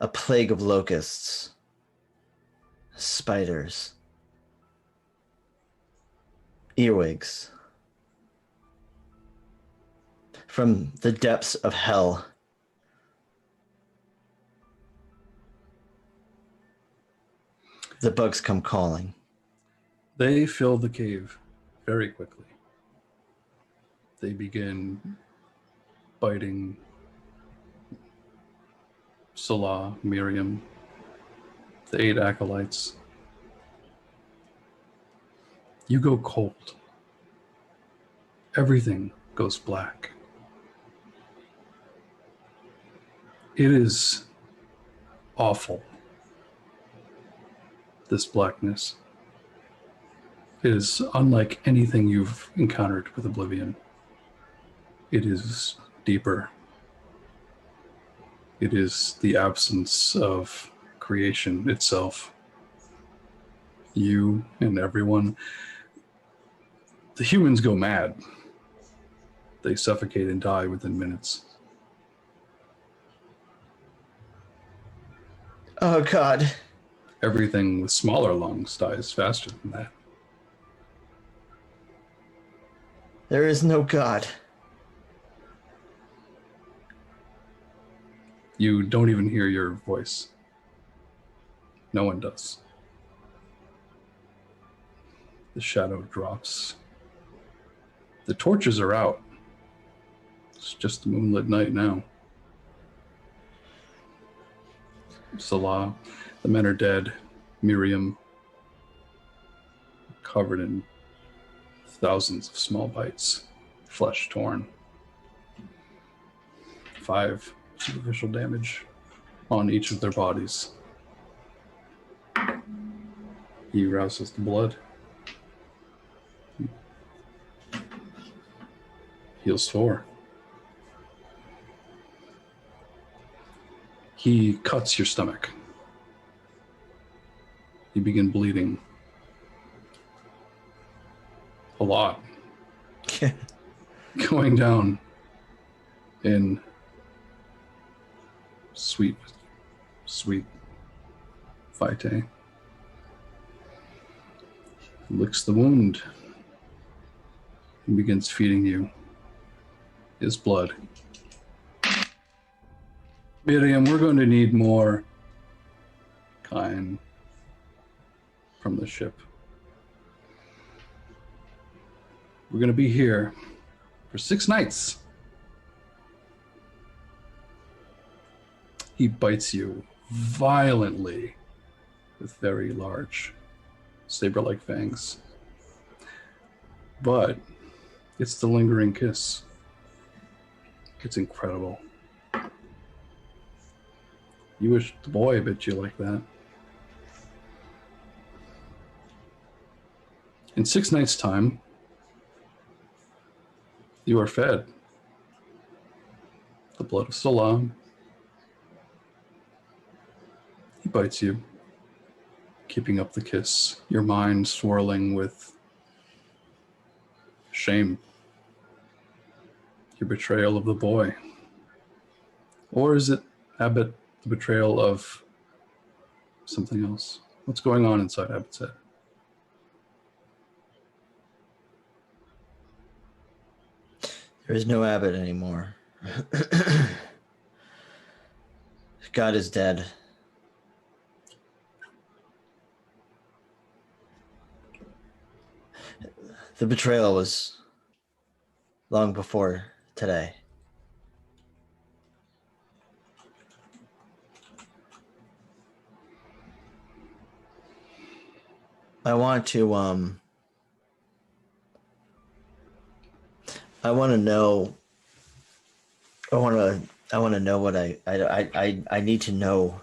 A plague of locusts. Spiders. Earwigs. From the depths of hell. The bugs come calling. They fill the cave very quickly. They begin biting Salah, Miriam, the 8 acolytes. You go cold. Everything goes black. It is awful, this blackness. It is unlike anything you've encountered with Oblivion. It is deeper. It is the absence of creation itself. You and everyone. The humans go mad. They suffocate and die within minutes. Oh, God. Everything with smaller lungs dies faster than that. There is no God. You don't even hear your voice. No one does. The shadow drops. The torches are out. It's just a moonlit night now. Salah, the men are dead. Miriam, covered in thousands of small bites, flesh torn. 5 superficial damage on each of their bodies. He rouses the blood. Heals 4. He cuts your stomach. You begin bleeding. A lot. Going down in sweet vitae. Licks the wound and begins feeding you his blood. Miriam, we're going to need more kind from the ship. We're going to be here for 6 nights. He bites you violently with very large saber-like fangs. But it's the lingering kiss. It's incredible. You wish the boy bit you like that. In 6 nights' time, You are fed the blood of Salam. He bites you, keeping up the kiss, your mind swirling with shame, your betrayal of the boy. Or is it, Abbot, the betrayal of something else? What's going on inside Abbot's head? There is no Abbot anymore. God is dead. The betrayal was long before today. I want to know I want to know what I need to know.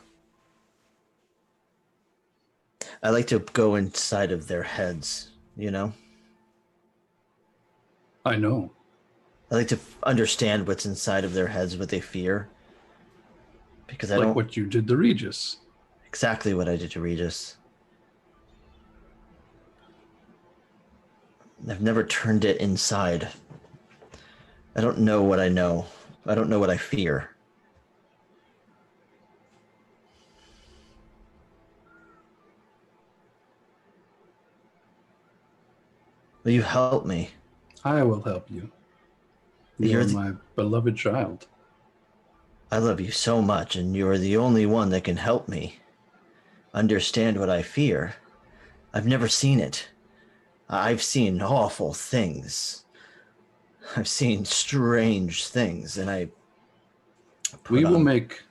I like to go inside of their heads, you know? I know. I like to understand what's inside of their heads, what they fear. Because I like don't what you did to Regis. exactly what I did to Regis. I've never turned it inside. I don't know what I know. I don't know what I fear. Will you help me? I will help you. You're my beloved child. I love you so much, and you're the only one that can help me understand what I fear. I've never seen it. I've seen awful things. I've seen strange things, and we will make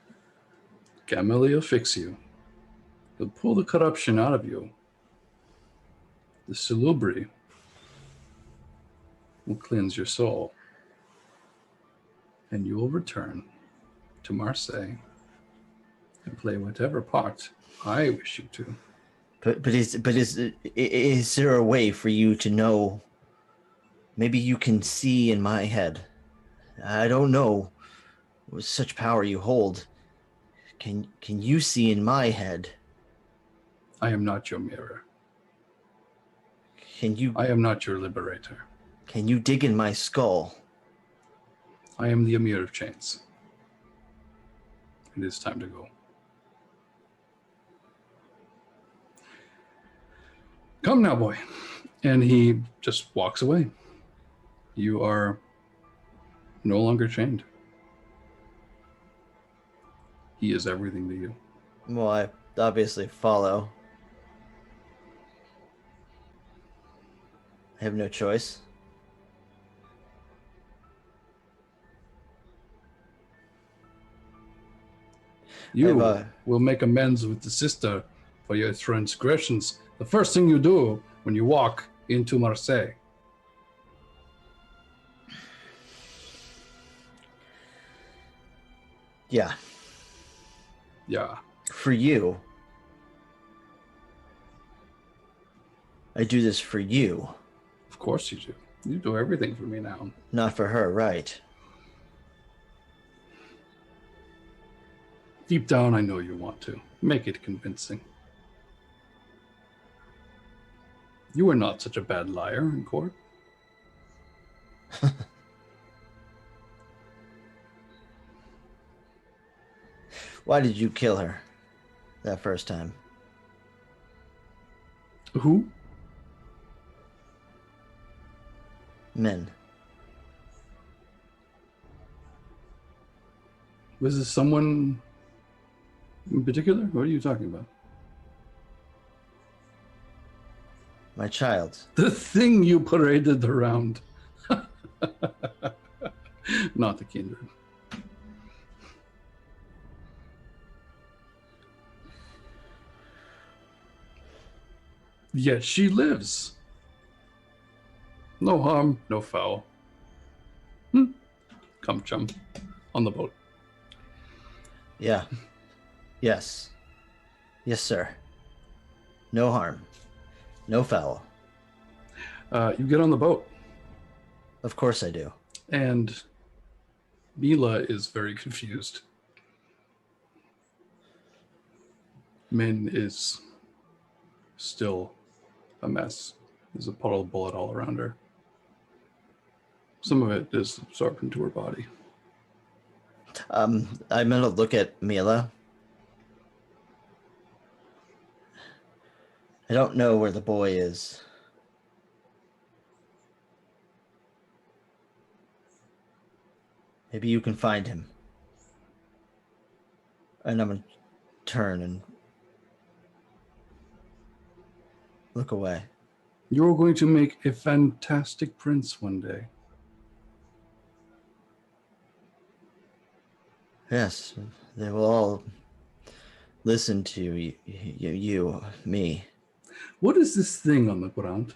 Gamaliel fix you. He'll pull the corruption out of you. The salubri will cleanse your soul. And you will return to Marseille and play whatever part I wish you to. But is there a way for you to know? Maybe you can see in my head. I don't know. With such power you hold, can you see in my head? I am not your mirror. Can you? I am not your liberator. Can you dig in my skull? I am the Emir of Chains. It is time to go. Come now, boy. And he just walks away. You are no longer chained. He is everything to you. Well, I obviously follow. I have no choice. You will make amends with the sister for your transgressions. The first thing you do when you walk into Marseille. Yeah. Yeah. For you. I do this for you. Of course you do. You do everything for me now. Not for her, right? Deep down, I know you want to. Make it convincing. You are not such a bad liar in court. Why did you kill her that first time? Who? Men. Was this someone in particular? What are you talking about? My child. The thing you paraded around. Not the kindred. Yet she lives. No harm, no foul. Come, chum. On the boat. Yeah. Yes. Yes, sir. No harm. No foul. You get on the boat. Of course I do. And Mila is very confused. Min is still a mess. There's a puddle of blood all around her. Some of it is absorbed into her body. I'm gonna look at Mila. I don't know where the boy is. Maybe you can find him. And I'm gonna turn and look away. You're going to make a fantastic prince one day. Yes, they will all listen to you, me. What is this thing on the ground?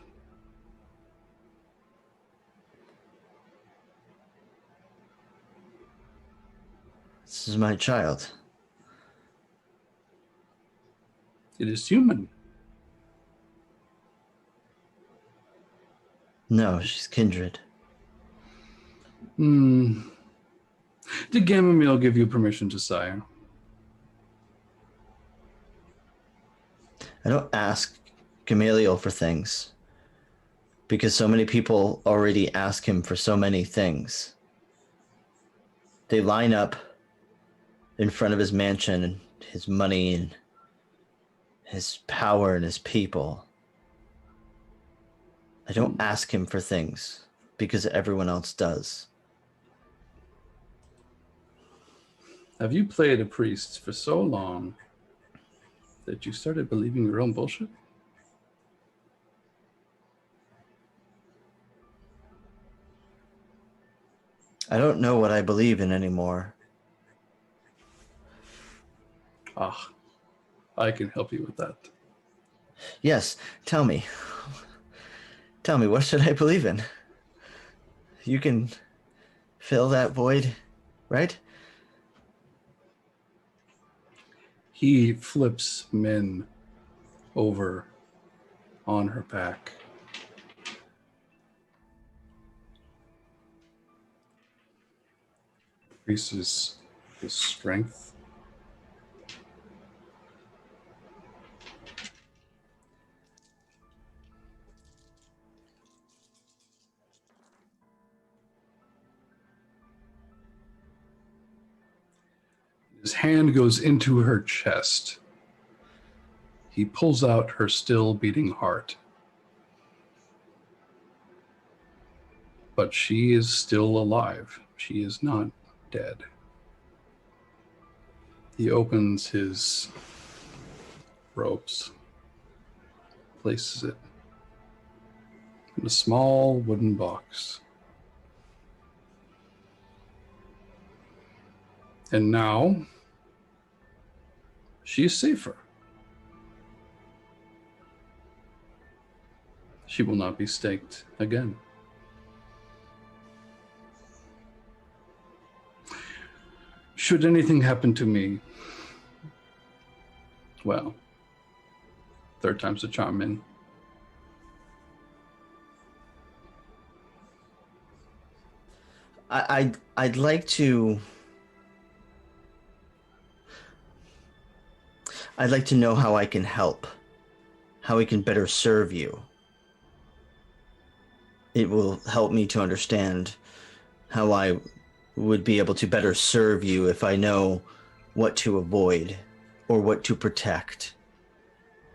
This is my child. It is human. No, she's kindred. Did Gamaliel give you permission to sire? I don't ask Gamaliel for things because so many people already ask him for so many things. They line up in front of his mansion and his money and his power and his people. I don't ask him for things because everyone else does. Have you played a priest for so long that you started believing your own bullshit? I don't know what I believe in anymore. Ah, I can help you with that. Yes, tell me. Tell me, what should I believe in? You can fill that void, right? He flips Min over on her back. Increases his strength. His hand goes into her chest. He pulls out her still beating heart. But she is still alive. She is not dead. He opens his robes, places it in a small wooden box. And now she is safer. She will not be staked again. Should anything happen to me, well, third time's a charm, Min. I'd like to know how I can help, how I can better serve you. It will help me to understand how I would be able to better serve you if I know what to avoid or what to protect.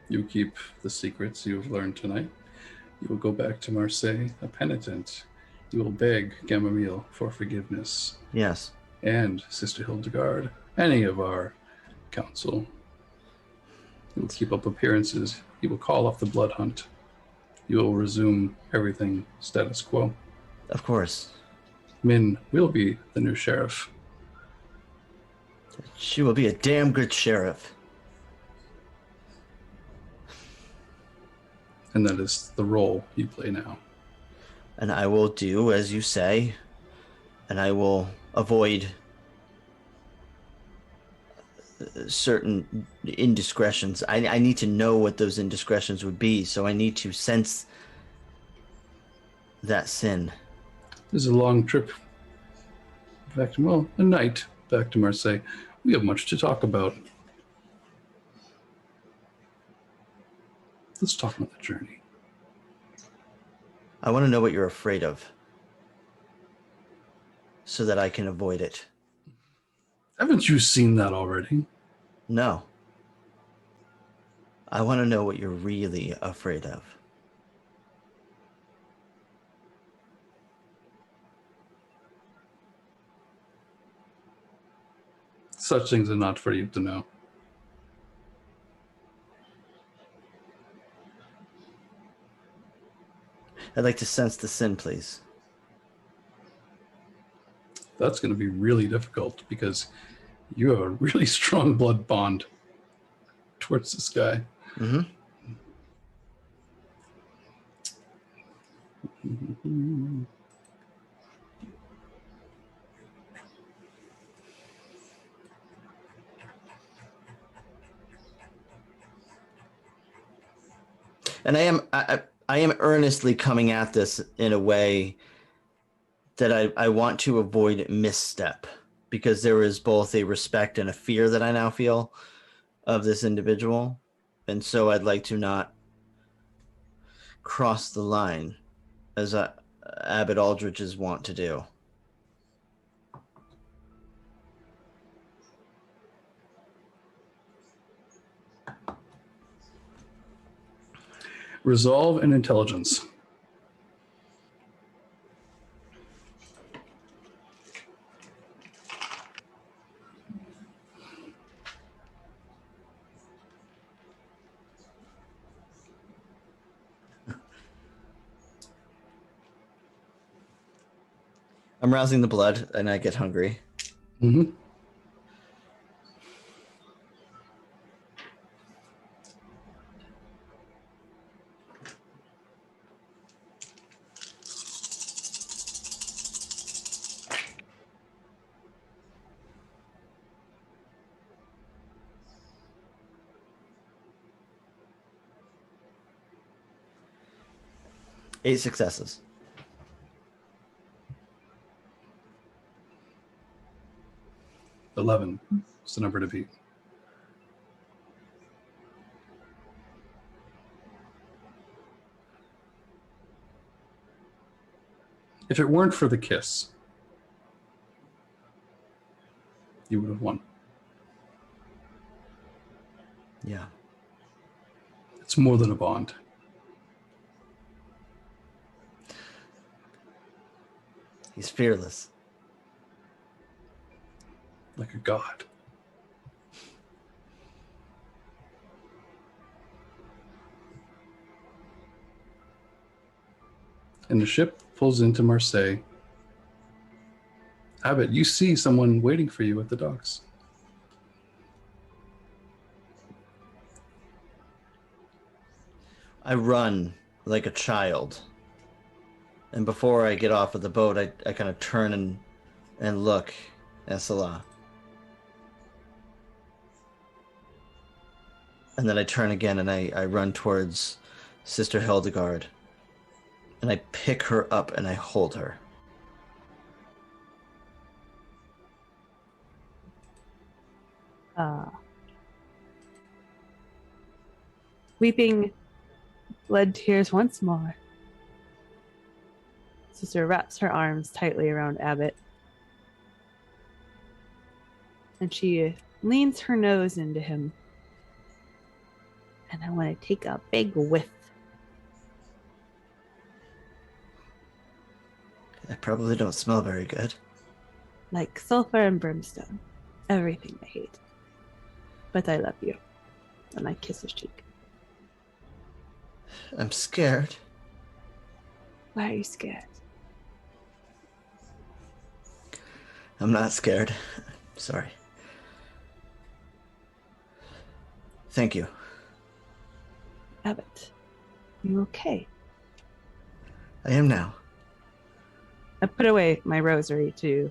You keep the secrets you have learned tonight. You will go back to Marseille a penitent. You will beg Gamaliel for forgiveness. Yes. And Sister Hildegard, any of our council. You will keep up appearances. You will call off the blood hunt. You will resume everything status quo. Of course. Min will be the new sheriff. She will be a damn good sheriff. And that is the role you play now. And I will do as you say, and I will avoid certain indiscretions. I need to know what those indiscretions would be, so I need to sense that sin. This is a long trip A night back to Marseille. We have much to talk about. Let's talk about the journey. I want to know what you're afraid of so that I can avoid it. Haven't you seen that already? No. I want to know what you're really afraid of. Such things are not for you to know. I'd like to sense the sin, please. That's going to be really difficult because you have a really strong blood bond towards this guy. Mm-hmm. And I am earnestly coming at this in a way that I want to avoid misstep, because there is both a respect and a fear that I now feel of this individual. And so I'd like to not cross the line as Abbot Aldrich is wont to do. Resolve and intelligence. I'm rousing the blood and I get hungry. Mm-hmm. Eight successes. $11 is the number to beat. If it weren't for the kiss, you would have won. Yeah. It's more than a bond. He's fearless. Like a god. And the ship pulls into Marseille. Abbot, you see someone waiting for you at the docks. I run like a child. And before I get off of the boat, I kind of turn and look at Salah. And then I turn again and I run towards Sister Hildegard. And I pick her up and I hold her. Weeping blood tears once more. Sister wraps her arms tightly around Abbot. And she leans her nose into him. And I want to take a big whiff. I probably don't smell very good. Like sulfur and brimstone. Everything I hate. But I love you. And I kiss his cheek. I'm scared. Why are you scared? I'm not scared. Sorry. Thank you. Abbot, you okay? I am now. I put away my rosary to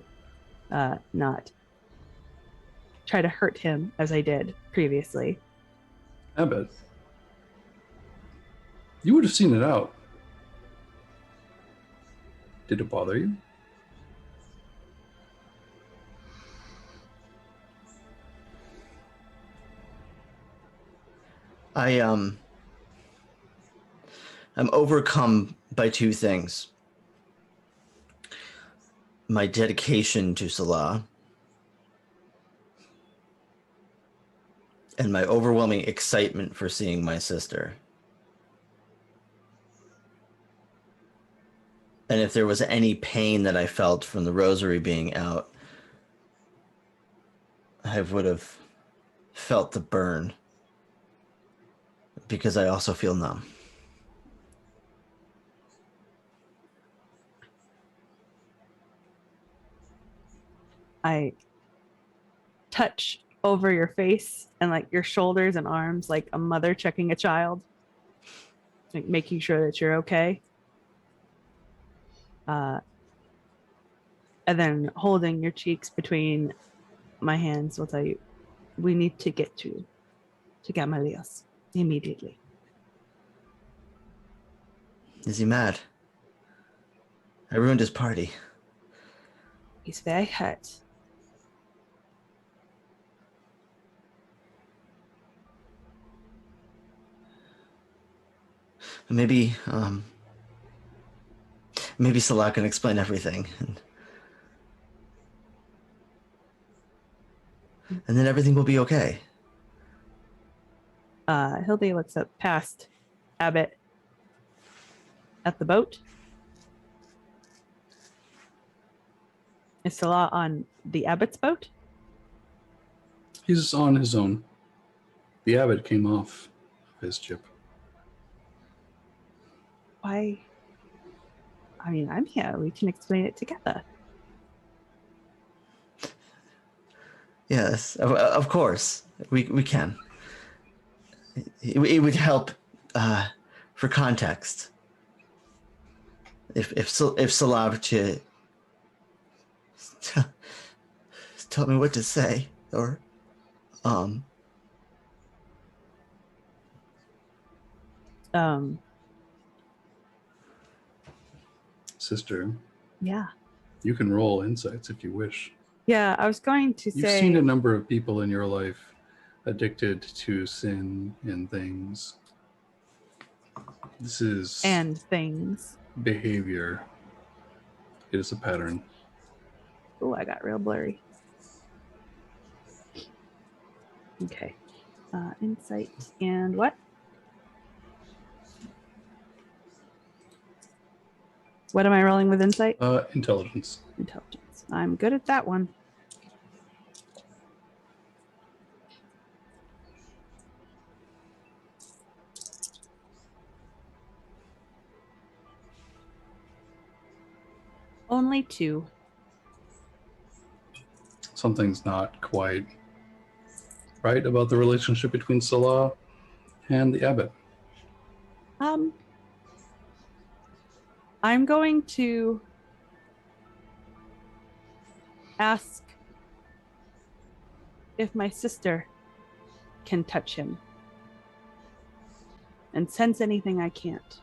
not try to hurt him as I did previously. Abbot, you would have seen it out. Did it bother you? I'm overcome by two things. My dedication to Salah and my overwhelming excitement for seeing my sister. And if there was any pain that I felt from the rosary being out, I would have felt the burn, because I also feel numb. I touch over your face and like your shoulders and arms, like a mother checking a child, like making sure that you're okay. And then holding your cheeks between my hands will tell you, we need to get to Gamaliel immediately. Is he mad? I ruined his party. He's very hurt. Maybe Salah can explain everything. And then everything will be okay. Hilde looks up past Abbot at the boat. Is Salah on the Abbot's boat? He's on his own. The Abbot came off his ship. Why? I mean, I'm here. We can explain it together. Yes, of course. We can. It would help for context. If Salah were to tell me what to say, or Sister, Yeah. you can roll insights if you wish. Yeah, I was going to You've say seen a number of people in your life addicted to sin and things. This is and things. behavior. It is a pattern. Oh, I got real blurry. Okay. Insight and what? What am I rolling with insight? Intelligence. Intelligence. I'm good at that one. Only 2. Something's not quite right about the relationship between Salah and the Abbot. I'm going to ask if my sister can touch him and sense anything I can't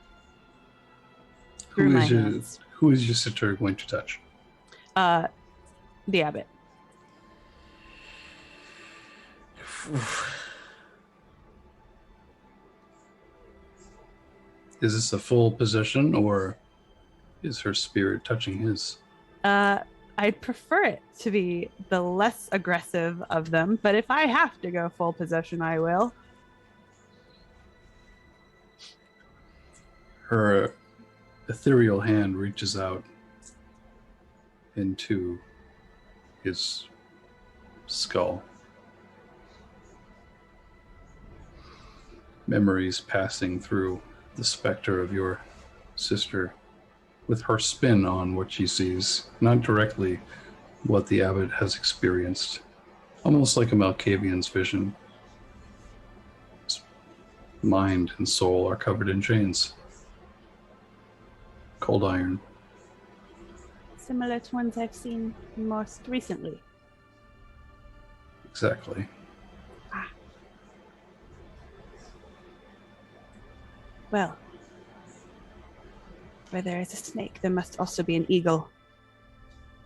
through my hands. Who is your sister going to touch? The Abbot. Is this a full possession, or is her spirit touching his? I'd prefer it to be the less aggressive of them, but if I have to go full possession, I will. Her ethereal hand reaches out into his skull. Memories passing through the specter of your sister, with her spin on what she sees, not directly what the Abbot has experienced, almost like a Malkavian's vision. His mind and soul are covered in chains. Cold iron. Similar to ones I've seen most recently. Exactly. Well, where there is a snake, there must also be an eagle.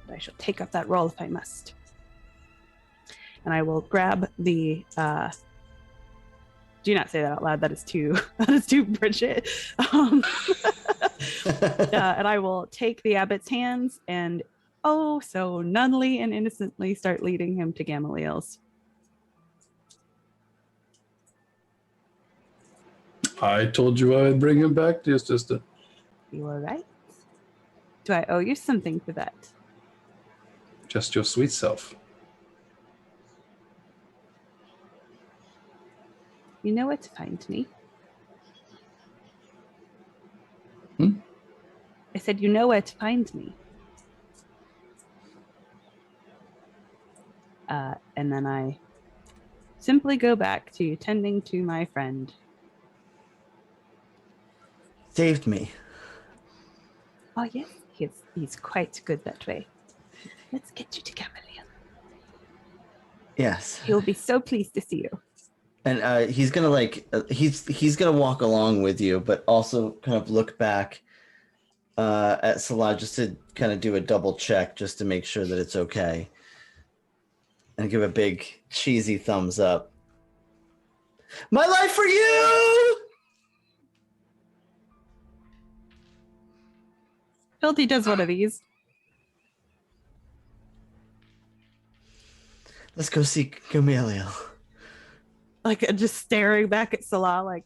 But I shall take up that role if I must. And I will grab the Do not say that out loud. That is too Bridget. And I will take the abbot's hands and so nunnily and innocently start leading him to Gamaliel's. I told you I would bring him back, dear sister. You are right. Do I owe you something for that? Just your sweet self. You know where to find me. I said you know where to find me. And then I simply go back to tending to my friend. Saved me. Oh yes, he's quite good that way. Let's get you to Gamaliel. Yes. He'll be so pleased to see you. And he's gonna he's gonna walk along with you, but also kind of look back at Salah just to kind of do a double check just to make sure that it's okay. And give a big cheesy thumbs up. My life for you! Hildy does one of these. Let's go see Gamaliel. Like just staring back at Salah like.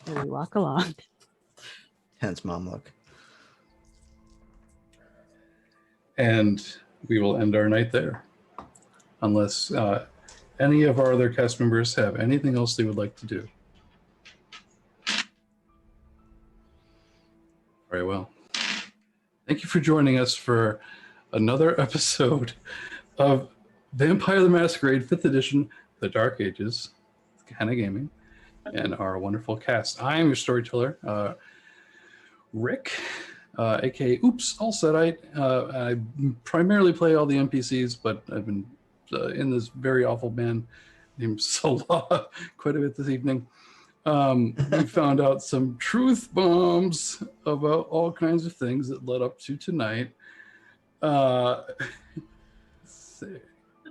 And we walk along. Tense mom look. And we will end our night there. Unless any of our other cast members have anything else they would like to do. Very well. Thank you for joining us for another episode of Vampire the Masquerade 5th Edition, The Dark Ages, Gehenna Gaming, and our wonderful cast. I am your storyteller, Rick, aka Oops, All Setite. I primarily play all the NPCs, but I've been in this very awful band named Salah quite a bit this evening. We found out some truth bombs about all kinds of things that led up to tonight.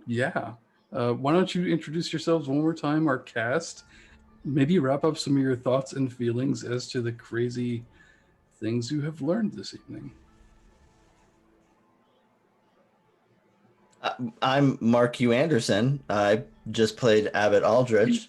Yeah. Why don't you introduce yourselves one more time, our cast? Maybe wrap up some of your thoughts and feelings as to the crazy things you have learned this evening. I'm Mark U. Anderson. I just played Abbot Aldrich.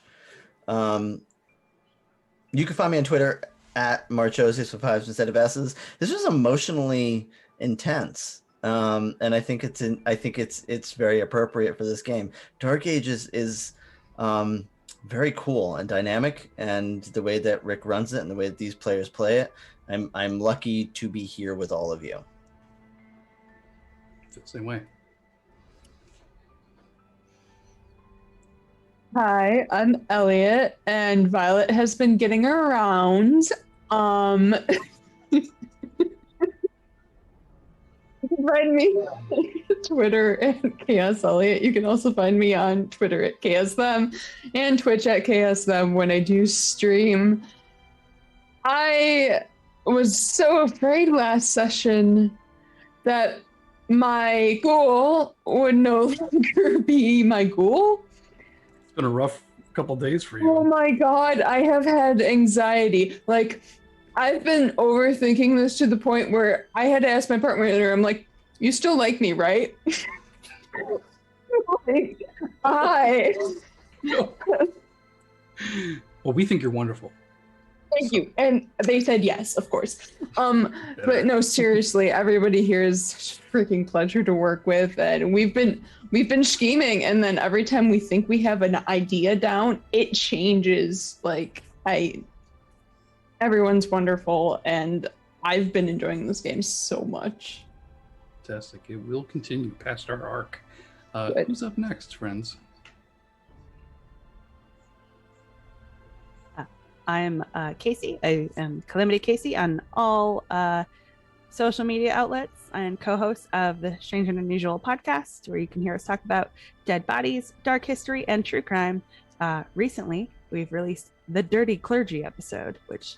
You can find me on Twitter at Marchosius with 5s instead of S's. This was emotionally intense, and I think it's very appropriate for this game. Dark Ages is very cool and dynamic, and the way that Rick runs it and the way that these players play it, I'm lucky to be here with all of you. The same way. Hi, I'm Elliot, and Violet has been getting around. You can find me on Twitter at Chaos Elliot. You can also find me on Twitter at Chaos Them and Twitch at Chaos Them when I do stream. I was so afraid last session that my ghoul would no longer be my ghoul. It's been a rough couple days for you. Oh my god, I have had anxiety. Like, I've been overthinking this to the point where I had to ask my partner, I'm like, you still like me, right? Like, No. Well, we think you're wonderful. Thank you. And they said yes, of course. But no, seriously, everybody here is freaking pleasure to work with, and we've been scheming, and then every time we think we have an idea down, it changes. Like, everyone's wonderful, and I've been enjoying this game so much. Fantastic. It will continue past our arc. Good. Who's up next, friends? I'm Casey. I am Calamity Casey on all social media outlets. I am co-host of the Strange and Unusual podcast, where you can hear us talk about dead bodies, dark history, and true crime. Recently, we've released the Dirty Clergy episode, which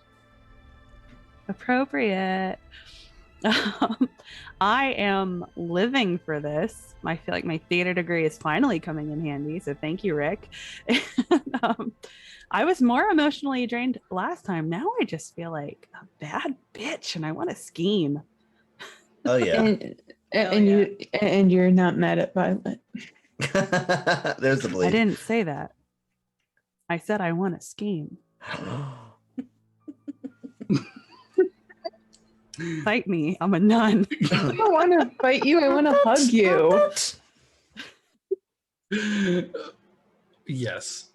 appropriate. I am living for this. I feel like my theater degree is finally coming in handy. So thank you, Rick. I was more emotionally drained last time. Now I just feel like a bad bitch and I want to scheme. Oh yeah. And you're not mad at Violet. There's the bleed. I didn't say that. I said I want to scheme. Fight me. I'm a nun. I don't want to fight you. I want to hug you. Yes.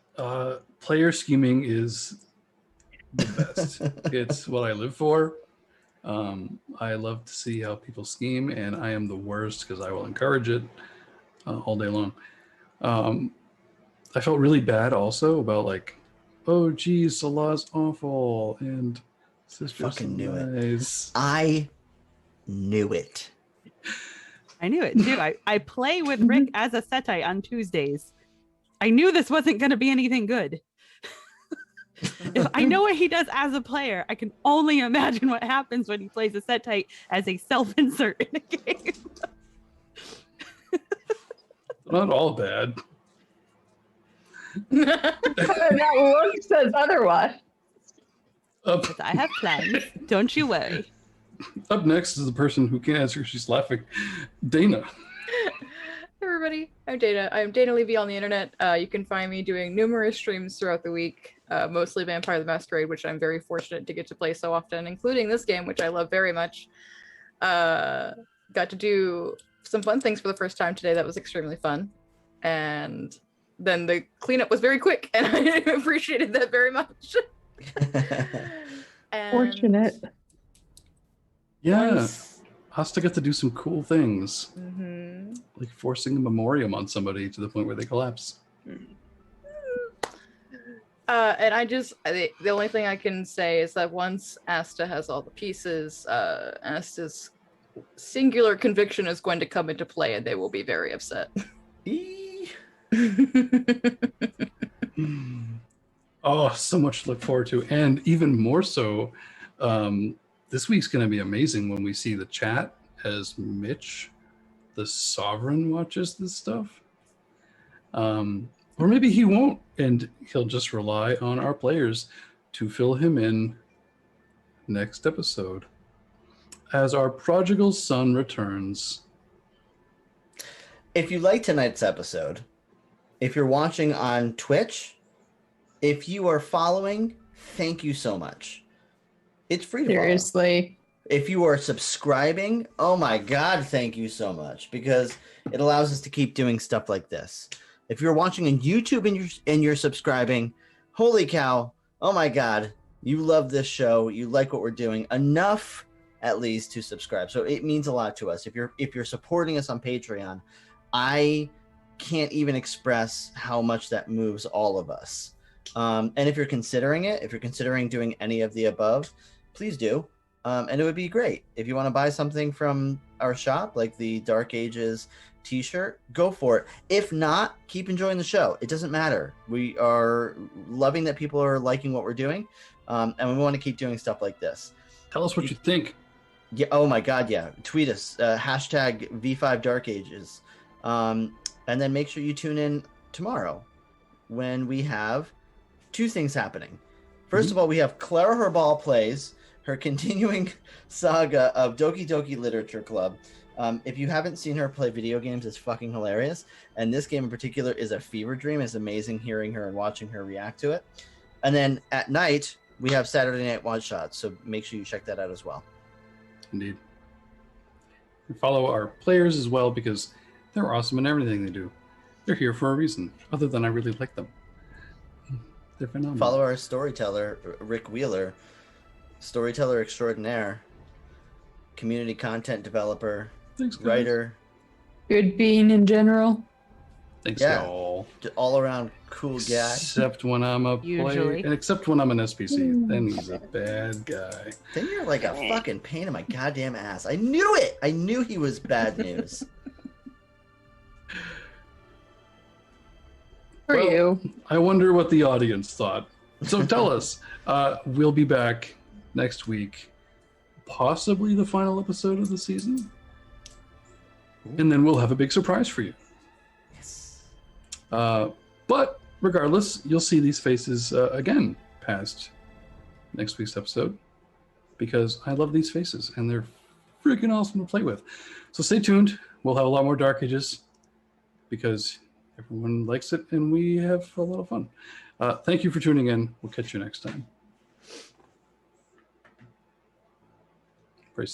Player scheming is the best. It's what I live for. I love to see how people scheme, and I am the worst because I will encourage it all day long. I felt really bad also about like, oh geez, Salah's awful and sister's Fucking knew nice. it. I knew it. I knew it too. I play with Rick as a Setite on Tuesdays. I knew this wasn't going to be anything good. If I know what he does as a player, I can only imagine what happens when he plays a Setite as a self-insert in a game. Not all bad. That look says otherwise. But I have plans. Don't you worry. Up next is the person who can't answer. She's laughing. Dana. Hey everybody, I'm Dana. I'm Dana Levy on the internet. You can find me doing numerous streams throughout the week, mostly Vampire the Masquerade, which I'm very fortunate to get to play so often, including this game, which I love very much. Got to do some fun things for the first time today. That was extremely fun. And then the cleanup was very quick, and I appreciated that very much. And Fortunate. Yeah. once- Asta got to do some cool things, Mhm. like forcing a memoriam on somebody to the point where they collapse. And the only thing I can say is that once Asta has all the pieces, Asta's singular conviction is going to come into play, and they will be very upset. Oh, so much to look forward to. And even more so, this week's going to be amazing when we see the chat as Mitch, the Sovereign, watches this stuff. Or maybe he won't, and he'll just rely on our players to fill him in next episode as our prodigal son returns. If you like tonight's episode, if you're watching on Twitch, if you are following, thank you so much. It's free to follow. Seriously. If you are subscribing, oh my God, thank you so much, because it allows us to keep doing stuff like this. If you're watching on YouTube and you're subscribing, holy cow, oh my God, you love this show, you like what we're doing enough at least to subscribe. So it means a lot to us. If you're supporting us on Patreon, I can't even express how much that moves all of us. And if you're considering it, if you're considering doing any of the above, please do. And it would be great. If you want to buy something from our shop, like the Dark Ages t-shirt, go for it. If not, keep enjoying the show. It doesn't matter. We are loving that people are liking what we're doing. And we want to keep doing stuff like this. Tell us what you think. Yeah. Oh my God. Yeah. Tweet us, hashtag V5 Dark Ages. And then make sure you tune in tomorrow when we have two things happening. First of all, we have Clara Herbal plays her continuing saga of Doki Doki Literature Club. If you haven't seen her play video games, it's fucking hilarious. And this game in particular is a fever dream. It's amazing hearing her and watching her react to it. And then at night, we have Saturday Night One Shots. So make sure you check that out as well. Indeed. And follow our players as well, because they're awesome in everything they do. They're here for a reason, other than I really like them. They're phenomenal. Follow our storyteller, Rick Wheeler, storyteller extraordinaire, community content developer, Thanks, guys. writer. Good being in general. Thanks, Yeah. y'all. All around cool guy. Except when I'm a player, Usually. and except when I'm an SPC, then he's a bad guy. Then you're like a fucking pain in my goddamn ass. I knew it. I knew he was bad news. For Well, you. I wonder what the audience thought. So tell us. We'll be back next week possibly the final episode of the season. And then we'll have a big surprise for you. Yes. But regardless, you'll see these faces again past next week's episode, because I love these faces and they're freaking awesome to play with. So stay tuned. We'll have a lot more Dark Ages because everyone likes it and we have a lot of fun. Thank you for tuning in. We'll catch you next time.